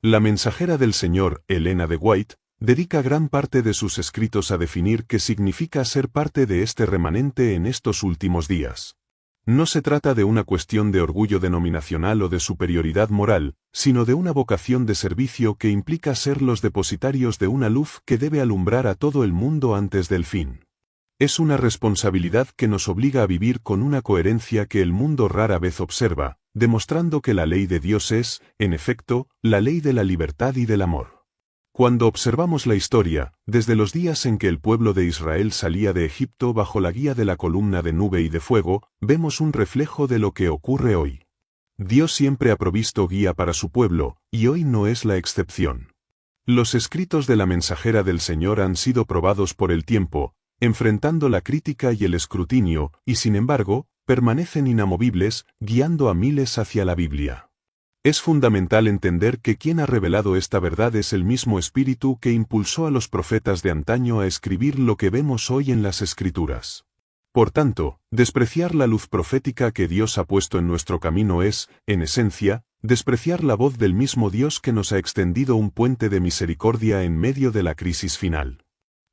La mensajera del Señor, Elena de White, dedica gran parte de sus escritos a definir qué significa ser parte de este remanente en estos últimos días. No se trata de una cuestión de orgullo denominacional o de superioridad moral, sino de una vocación de servicio que implica ser los depositarios de una luz que debe alumbrar a todo el mundo antes del fin. Es una responsabilidad que nos obliga a vivir con una coherencia que el mundo rara vez observa, demostrando que la ley de Dios es, en efecto, la ley de la libertad y del amor. Cuando observamos la historia, desde los días en que el pueblo de Israel salía de Egipto bajo la guía de la columna de nube y de fuego, vemos un reflejo de lo que ocurre hoy. Dios siempre ha provisto guía para su pueblo, y hoy no es la excepción. Los escritos de la mensajera del Señor han sido probados por el tiempo, enfrentando la crítica y el escrutinio, y sin embargo, permanecen inamovibles, guiando a miles hacia la Biblia. Es fundamental entender que quien ha revelado esta verdad es el mismo Espíritu que impulsó a los profetas de antaño a escribir lo que vemos hoy en las Escrituras. Por tanto, despreciar la luz profética que Dios ha puesto en nuestro camino es, en esencia, despreciar la voz del mismo Dios que nos ha extendido un puente de misericordia en medio de la crisis final.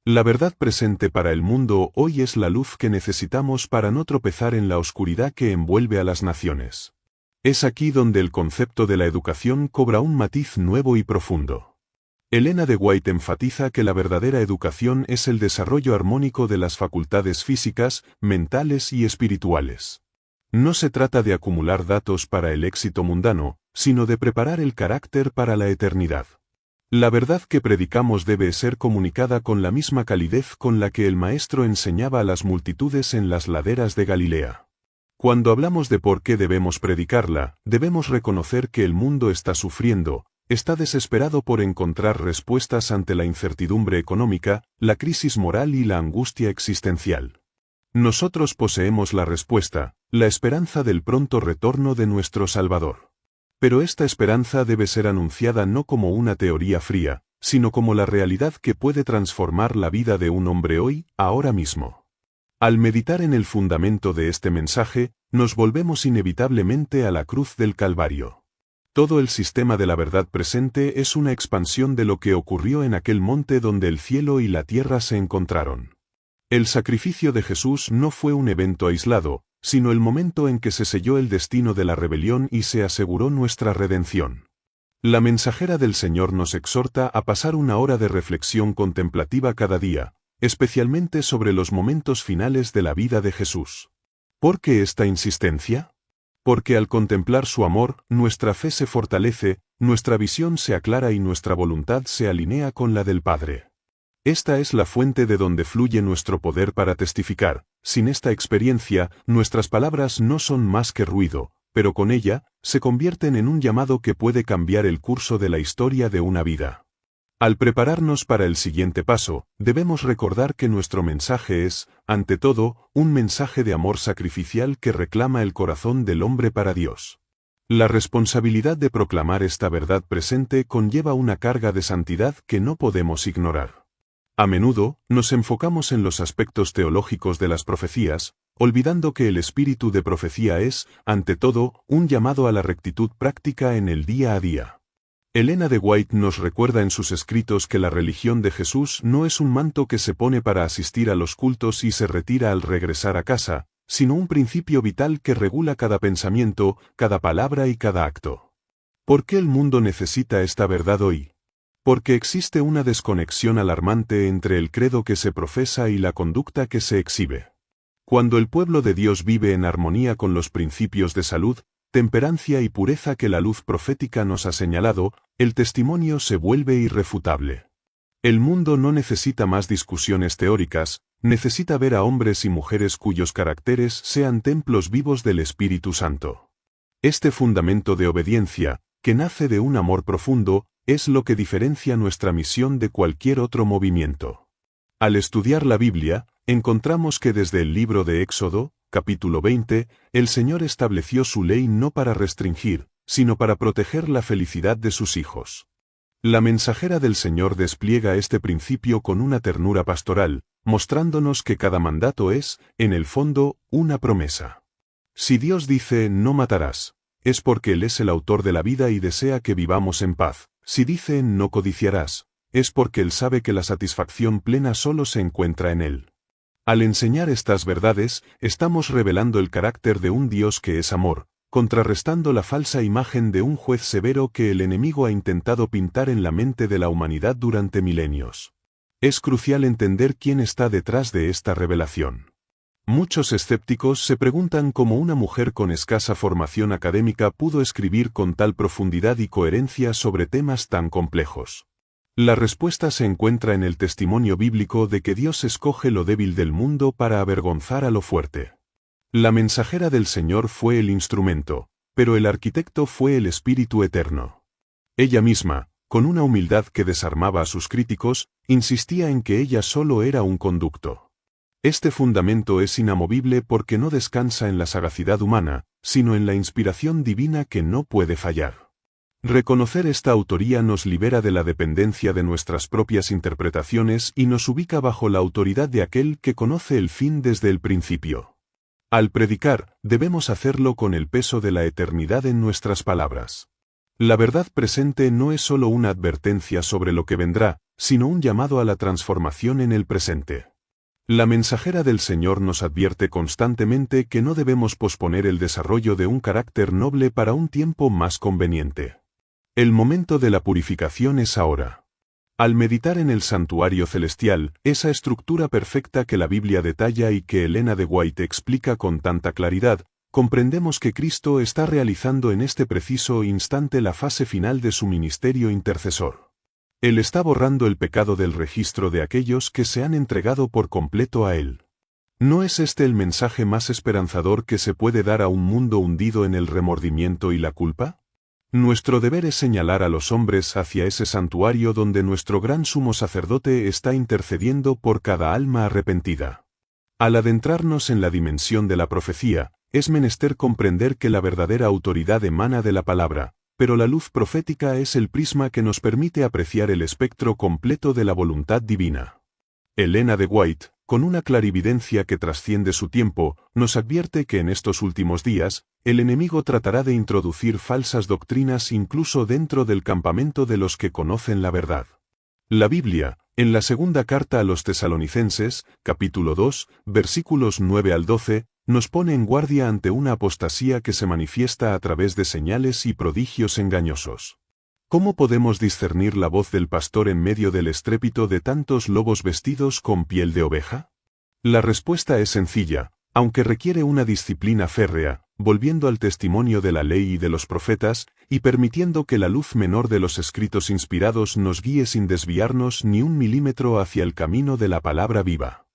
La verdad presente para el mundo hoy es la luz que necesitamos para no tropezar en la oscuridad que envuelve a las naciones. Es aquí donde el concepto de la educación cobra un matiz nuevo y profundo. Elena de White enfatiza que la verdadera educación es el desarrollo armónico de las facultades físicas, mentales y espirituales. No se trata de acumular datos para el éxito mundano, sino de preparar el carácter para la eternidad. La verdad que predicamos debe ser comunicada con la misma calidez con la que el Maestro enseñaba a las multitudes en las laderas de Galilea. Cuando hablamos de por qué debemos predicarla, debemos reconocer que el mundo está sufriendo, está desesperado por encontrar respuestas ante la incertidumbre económica, la crisis moral y la angustia existencial. Nosotros poseemos la respuesta, la esperanza del pronto retorno de nuestro Salvador. Pero esta esperanza debe ser anunciada no como una teoría fría, sino como la realidad que puede transformar la vida de un hombre hoy, ahora mismo. Al meditar en el fundamento de este mensaje, nos volvemos inevitablemente a la cruz del Calvario. Todo el sistema de la verdad presente es una expansión de lo que ocurrió en aquel monte donde el cielo y la tierra se encontraron. El sacrificio de Jesús no fue un evento aislado, sino el momento en que se selló el destino de la rebelión y se aseguró nuestra redención. La mensajera del Señor nos exhorta a pasar una hora de reflexión contemplativa cada día, especialmente sobre los momentos finales de la vida de Jesús. ¿Por qué esta insistencia? Porque al contemplar su amor, nuestra fe se fortalece, nuestra visión se aclara y nuestra voluntad se alinea con la del Padre. Esta es la fuente de donde fluye nuestro poder para testificar. Sin esta experiencia, nuestras palabras no son más que ruido, pero con ella, se convierten en un llamado que puede cambiar el curso de la historia de una vida. Al prepararnos para el siguiente paso, debemos recordar que nuestro mensaje es, ante todo, un mensaje de amor sacrificial que reclama el corazón del hombre para Dios. La responsabilidad de proclamar esta verdad presente conlleva una carga de santidad que no podemos ignorar. A menudo, nos enfocamos en los aspectos teológicos de las profecías, olvidando que el espíritu de profecía es, ante todo, un llamado a la rectitud práctica en el día a día. Elena de White nos recuerda en sus escritos que la religión de Jesús no es un manto que se pone para asistir a los cultos y se retira al regresar a casa, sino un principio vital que regula cada pensamiento, cada palabra y cada acto. ¿Por qué el mundo necesita esta verdad hoy? Porque existe una desconexión alarmante entre el credo que se profesa y la conducta que se exhibe. Cuando el pueblo de Dios vive en armonía con los principios de salud, temperancia y pureza que la luz profética nos ha señalado, el testimonio se vuelve irrefutable. El mundo no necesita más discusiones teóricas, necesita ver a hombres y mujeres cuyos caracteres sean templos vivos del Espíritu Santo. Este fundamento de obediencia, que nace de un amor profundo, es lo que diferencia nuestra misión de cualquier otro movimiento. Al estudiar la Biblia, encontramos que desde el libro de Éxodo, capítulo 20, el Señor estableció su ley no para restringir, sino para proteger la felicidad de sus hijos. La mensajera del Señor despliega este principio con una ternura pastoral, mostrándonos que cada mandato es, en el fondo, una promesa. Si Dios dice no matarás, es porque Él es el autor de la vida y desea que vivamos en paz. Si dice no codiciarás, es porque Él sabe que la satisfacción plena solo se encuentra en Él. Al enseñar estas verdades, estamos revelando el carácter de un Dios que es amor, contrarrestando la falsa imagen de un juez severo que el enemigo ha intentado pintar en la mente de la humanidad durante milenios. Es crucial entender quién está detrás de esta revelación. Muchos escépticos se preguntan cómo una mujer con escasa formación académica pudo escribir con tal profundidad y coherencia sobre temas tan complejos. La respuesta se encuentra en el testimonio bíblico de que Dios escoge lo débil del mundo para avergonzar a lo fuerte. La mensajera del Señor fue el instrumento, pero el arquitecto fue el Espíritu Eterno. Ella misma, con una humildad que desarmaba a sus críticos, insistía en que ella solo era un conducto. Este fundamento es inamovible porque no descansa en la sagacidad humana, sino en la inspiración divina que no puede fallar. Reconocer esta autoría nos libera de la dependencia de nuestras propias interpretaciones y nos ubica bajo la autoridad de aquel que conoce el fin desde el principio. Al predicar, debemos hacerlo con el peso de la eternidad en nuestras palabras. La verdad presente no es solo una advertencia sobre lo que vendrá, sino un llamado a la transformación en el presente. La mensajera del Señor nos advierte constantemente que no debemos posponer el desarrollo de un carácter noble para un tiempo más conveniente. El momento de la purificación es ahora. Al meditar en el santuario celestial, esa estructura perfecta que la Biblia detalla y que Elena de White explica con tanta claridad, comprendemos que Cristo está realizando en este preciso instante la fase final de su ministerio intercesor. Él está borrando el pecado del registro de aquellos que se han entregado por completo a Él. ¿No es este el mensaje más esperanzador que se puede dar a un mundo hundido en el remordimiento y la culpa? Nuestro deber es señalar a los hombres hacia ese santuario donde nuestro gran sumo sacerdote está intercediendo por cada alma arrepentida. Al adentrarnos en la dimensión de la profecía, es menester comprender que la verdadera autoridad emana de la palabra, pero la luz profética es el prisma que nos permite apreciar el espectro completo de la voluntad divina. Elena de White, con una clarividencia que trasciende su tiempo, nos advierte que en estos últimos días, el enemigo tratará de introducir falsas doctrinas incluso dentro del campamento de los que conocen la verdad. La Biblia, en la segunda carta a los Tesalonicenses, capítulo 2, versículos 9 al 12, nos pone en guardia ante una apostasía que se manifiesta a través de señales y prodigios engañosos. ¿Cómo podemos discernir la voz del pastor en medio del estrépito de tantos lobos vestidos con piel de oveja? La respuesta es sencilla, aunque requiere una disciplina férrea, volviendo al testimonio de la ley y de los profetas, y permitiendo que la luz menor de los escritos inspirados nos guíe sin desviarnos ni un milímetro hacia el camino de la palabra viva.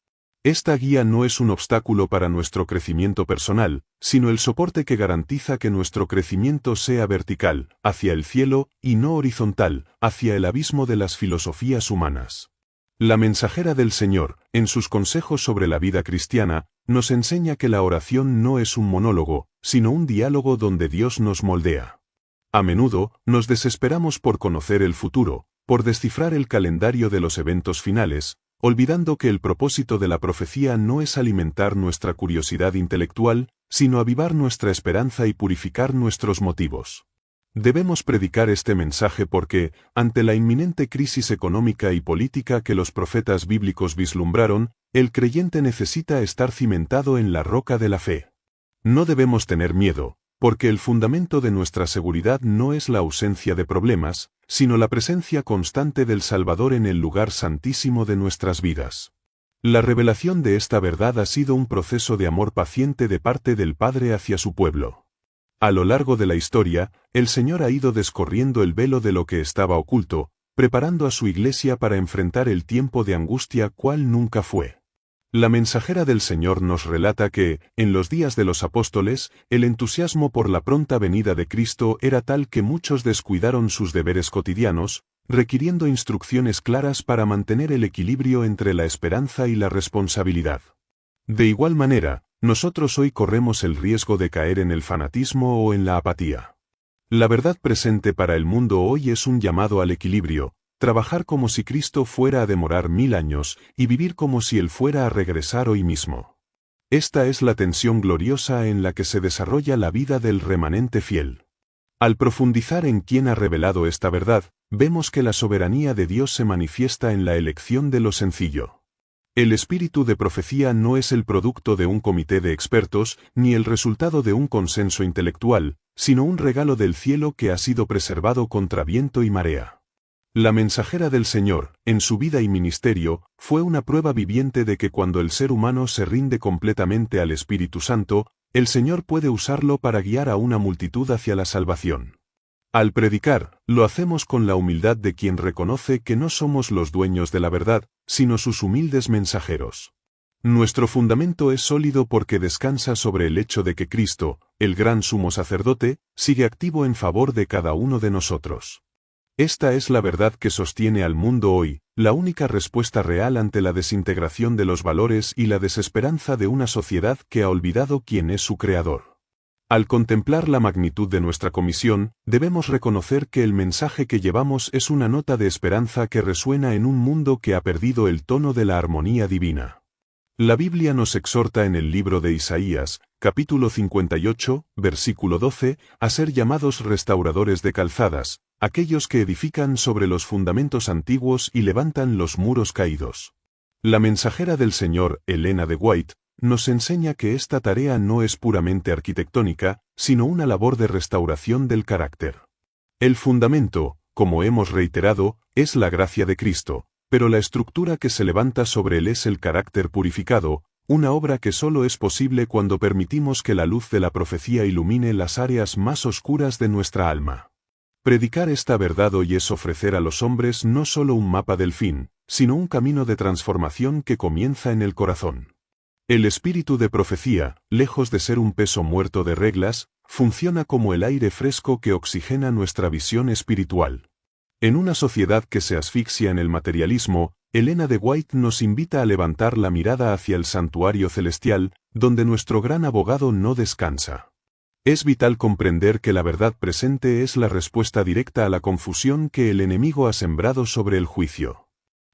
Esta guía no es un obstáculo para nuestro crecimiento personal, sino el soporte que garantiza que nuestro crecimiento sea vertical, hacia el cielo, y no horizontal, hacia el abismo de las filosofías humanas. La mensajera del Señor, en sus consejos sobre la vida cristiana, nos enseña que la oración no es un monólogo, sino un diálogo donde Dios nos moldea. A menudo, nos desesperamos por conocer el futuro, por descifrar el calendario de los eventos finales, olvidando que el propósito de la profecía no es alimentar nuestra curiosidad intelectual, sino avivar nuestra esperanza y purificar nuestros motivos. Debemos predicar este mensaje porque, ante la inminente crisis económica y política que los profetas bíblicos vislumbraron, el creyente necesita estar cimentado en la roca de la fe. No debemos tener miedo, porque el fundamento de nuestra seguridad no es la ausencia de problemas, sino la presencia constante del Salvador en el lugar santísimo de nuestras vidas. La revelación de esta verdad ha sido un proceso de amor paciente de parte del Padre hacia su pueblo. A lo largo de la historia, el Señor ha ido descorriendo el velo de lo que estaba oculto, preparando a su iglesia para enfrentar el tiempo de angustia cual nunca fue. La mensajera del Señor nos relata que, en los días de los apóstoles, el entusiasmo por la pronta venida de Cristo era tal que muchos descuidaron sus deberes cotidianos, requiriendo instrucciones claras para mantener el equilibrio entre la esperanza y la responsabilidad. De igual manera, nosotros hoy corremos el riesgo de caer en el fanatismo o en la apatía. La verdad presente para el mundo hoy es un llamado al equilibrio, trabajar como si Cristo fuera a demorar 1000 años y vivir como si Él fuera a regresar hoy mismo. Esta es la tensión gloriosa en la que se desarrolla la vida del remanente fiel. Al profundizar en quién ha revelado esta verdad, vemos que la soberanía de Dios se manifiesta en la elección de lo sencillo. El espíritu de profecía no es el producto de un comité de expertos, ni el resultado de un consenso intelectual, sino un regalo del cielo que ha sido preservado contra viento y marea. La mensajera del Señor, en su vida y ministerio, fue una prueba viviente de que cuando el ser humano se rinde completamente al Espíritu Santo, el Señor puede usarlo para guiar a una multitud hacia la salvación. Al predicar, lo hacemos con la humildad de quien reconoce que no somos los dueños de la verdad, sino sus humildes mensajeros. Nuestro fundamento es sólido porque descansa sobre el hecho de que Cristo, el gran sumo sacerdote, sigue activo en favor de cada uno de nosotros. Esta es la verdad que sostiene al mundo hoy, la única respuesta real ante la desintegración de los valores y la desesperanza de una sociedad que ha olvidado quién es su creador. Al contemplar la magnitud de nuestra comisión, debemos reconocer que el mensaje que llevamos es una nota de esperanza que resuena en un mundo que ha perdido el tono de la armonía divina. La Biblia nos exhorta en el libro de Isaías, capítulo 58, versículo 12, a ser llamados restauradores de calzadas, aquellos que edifican sobre los fundamentos antiguos y levantan los muros caídos. La mensajera del Señor, Elena de White, nos enseña que esta tarea no es puramente arquitectónica, sino una labor de restauración del carácter. El fundamento, como hemos reiterado, es la gracia de Cristo, pero la estructura que se levanta sobre él es el carácter purificado, una obra que solo es posible cuando permitimos que la luz de la profecía ilumine las áreas más oscuras de nuestra alma. Predicar esta verdad hoy es ofrecer a los hombres no solo un mapa del fin, sino un camino de transformación que comienza en el corazón. El espíritu de profecía, lejos de ser un peso muerto de reglas, funciona como el aire fresco que oxigena nuestra visión espiritual. En una sociedad que se asfixia en el materialismo, Elena de White nos invita a levantar la mirada hacia el santuario celestial, donde nuestro gran abogado no descansa. Es vital comprender que la verdad presente es la respuesta directa a la confusión que el enemigo ha sembrado sobre el juicio.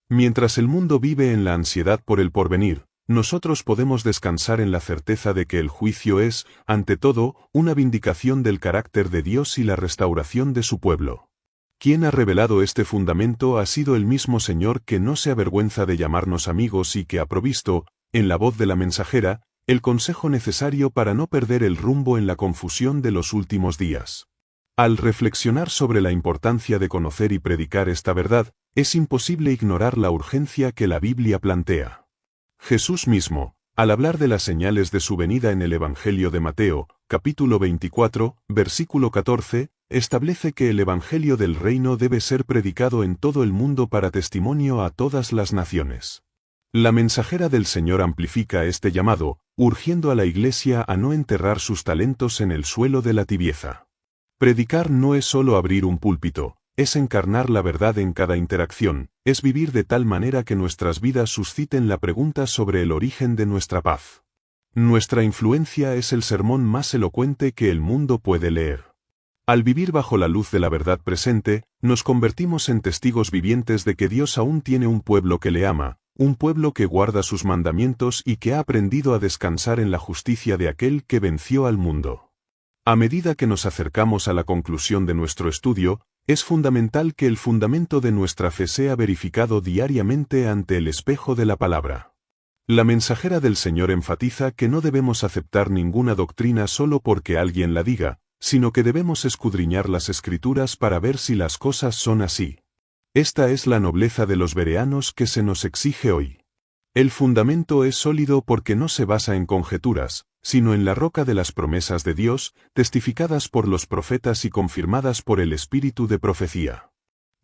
Mientras el mundo vive en la ansiedad por el porvenir, nosotros podemos descansar en la certeza de que el juicio es, ante todo, una vindicación del carácter de Dios y la restauración de su pueblo. Quien ha revelado este fundamento ha sido el mismo Señor, que no se avergüenza de llamarnos amigos y que ha provisto, en la voz de la mensajera, el consejo necesario para no perder el rumbo en la confusión de los últimos días. Al reflexionar sobre la importancia de conocer y predicar esta verdad, es imposible ignorar la urgencia que la Biblia plantea. Jesús mismo, al hablar de las señales de su venida en el Evangelio de Mateo, capítulo 24, versículo 14, establece que el Evangelio del Reino debe ser predicado en todo el mundo para testimonio a todas las naciones. La mensajera del Señor amplifica este llamado, urgiendo a la Iglesia a no enterrar sus talentos en el suelo de la tibieza. Predicar no es solo abrir un púlpito, es encarnar la verdad en cada interacción, es vivir de tal manera que nuestras vidas susciten la pregunta sobre el origen de nuestra paz. Nuestra influencia es el sermón más elocuente que el mundo puede leer. Al vivir bajo la luz de la verdad presente, nos convertimos en testigos vivientes de que Dios aún tiene un pueblo que le ama, un pueblo que guarda sus mandamientos y que ha aprendido a descansar en la justicia de aquel que venció al mundo. A medida que nos acercamos a la conclusión de nuestro estudio, es fundamental que el fundamento de nuestra fe sea verificado diariamente ante el espejo de la palabra. La mensajera del Señor enfatiza que no debemos aceptar ninguna doctrina solo porque alguien la diga, sino que debemos escudriñar las Escrituras para ver si las cosas son así. Esta es la nobleza de los bereanos que se nos exige hoy. El fundamento es sólido porque no se basa en conjeturas, sino en la roca de las promesas de Dios, testificadas por los profetas y confirmadas por el Espíritu de profecía.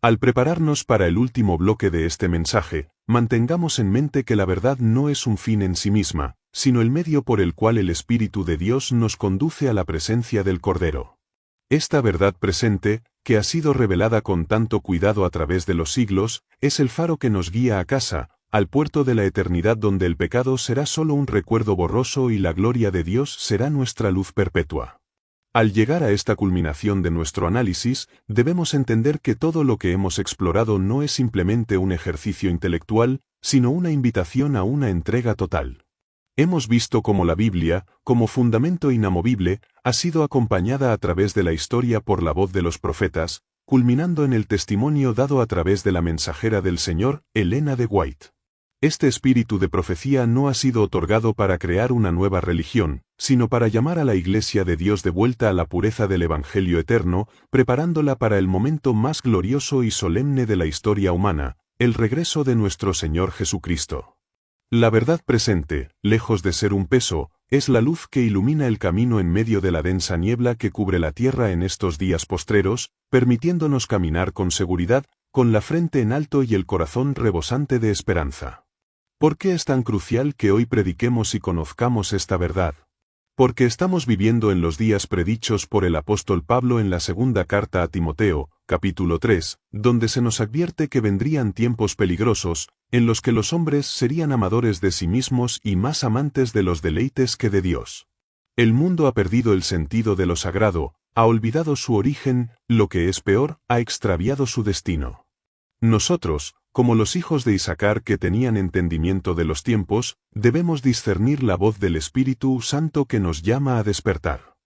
Al prepararnos para el último bloque de este mensaje, mantengamos en mente que la verdad no es un fin en sí misma, sino el medio por el cual el Espíritu de Dios nos conduce a la presencia del Cordero. Esta verdad presente, que ha sido revelada con tanto cuidado a través de los siglos, es el faro que nos guía a casa, al puerto de la eternidad donde el pecado será solo un recuerdo borroso y la gloria de Dios será nuestra luz perpetua. Al llegar a esta culminación de nuestro análisis, debemos entender que todo lo que hemos explorado no es simplemente un ejercicio intelectual, sino una invitación a una entrega total. Hemos visto cómo la Biblia, como fundamento inamovible, ha sido acompañada a través de la historia por la voz de los profetas, culminando en el testimonio dado a través de la mensajera del Señor, Elena de White. Este espíritu de profecía no ha sido otorgado para crear una nueva religión, sino para llamar a la Iglesia de Dios de vuelta a la pureza del Evangelio eterno, preparándola para el momento más glorioso y solemne de la historia humana, el regreso de nuestro Señor Jesucristo. La verdad presente, lejos de ser un peso, es la luz que ilumina el camino en medio de la densa niebla que cubre la tierra en estos días postreros, permitiéndonos caminar con seguridad, con la frente en alto y el corazón rebosante de esperanza. ¿Por qué es tan crucial que hoy prediquemos y conozcamos esta verdad? Porque estamos viviendo en los días predichos por el apóstol Pablo en la segunda carta a Timoteo, capítulo 3, donde se nos advierte que vendrían tiempos peligrosos, en los que los hombres serían amadores de sí mismos y más amantes de los deleites que de Dios. El mundo ha perdido el sentido de lo sagrado, ha olvidado su origen, lo que es peor, ha extraviado su destino. Nosotros, como los hijos de Isaacar que tenían entendimiento de los tiempos, debemos discernir la voz del Espíritu Santo que nos llama a despertar.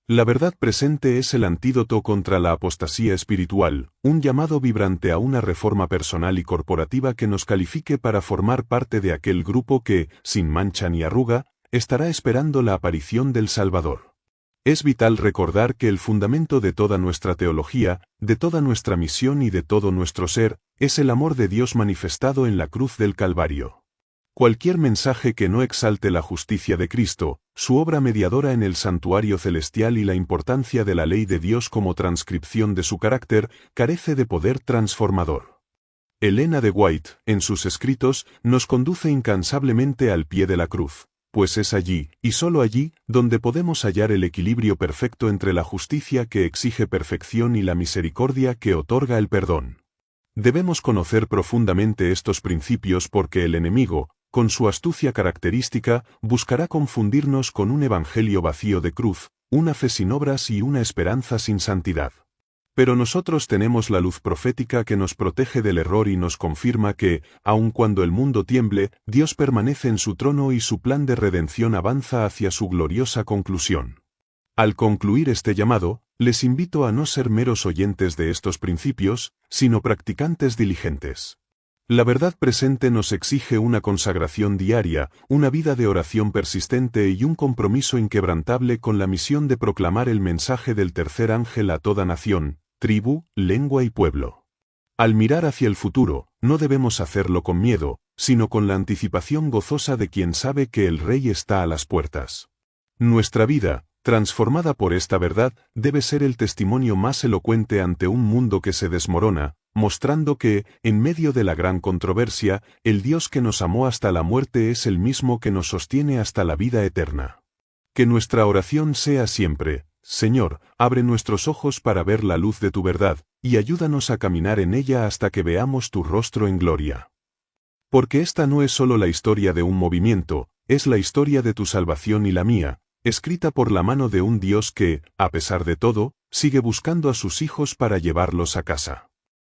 La verdad presente es el antídoto contra la apostasía espiritual, un llamado vibrante a una reforma personal y corporativa que nos califique para formar parte de aquel grupo que, sin mancha ni arruga, estará esperando la aparición del Salvador. Es vital recordar que el fundamento de toda nuestra teología, de toda nuestra misión y de todo nuestro ser, es el amor de Dios manifestado en la cruz del Calvario. Cualquier mensaje que no exalte la justicia de Cristo, su obra mediadora en el santuario celestial y la importancia de la ley de Dios como transcripción de su carácter, carece de poder transformador. Elena de White, en sus escritos, nos conduce incansablemente al pie de la cruz, pues es allí, y solo allí, donde podemos hallar el equilibrio perfecto entre la justicia que exige perfección y la misericordia que otorga el perdón. Debemos conocer profundamente estos principios porque el enemigo, con su astucia característica, buscará confundirnos con un evangelio vacío de cruz, una fe sin obras y una esperanza sin santidad. Pero nosotros tenemos la luz profética que nos protege del error y nos confirma que, aun cuando el mundo tiemble, Dios permanece en su trono y su plan de redención avanza hacia su gloriosa conclusión. Al concluir este llamado, les invito a no ser meros oyentes de estos principios, sino practicantes diligentes. La verdad presente nos exige una consagración diaria, una vida de oración persistente y un compromiso inquebrantable con la misión de proclamar el mensaje del tercer ángel a toda nación, tribu, lengua y pueblo. Al mirar hacia el futuro, no debemos hacerlo con miedo, sino con la anticipación gozosa de quien sabe que el Rey está a las puertas. Nuestra vida, transformada por esta verdad, debe ser el testimonio más elocuente ante un mundo que se desmorona, mostrando que, en medio de la gran controversia, el Dios que nos amó hasta la muerte es el mismo que nos sostiene hasta la vida eterna. Que nuestra oración sea siempre: Señor, abre nuestros ojos para ver la luz de tu verdad, y ayúdanos a caminar en ella hasta que veamos tu rostro en gloria. Porque esta no es solo la historia de un movimiento, es la historia de tu salvación y la mía, escrita por la mano de un Dios que, a pesar de todo, sigue buscando a sus hijos para llevarlos a casa.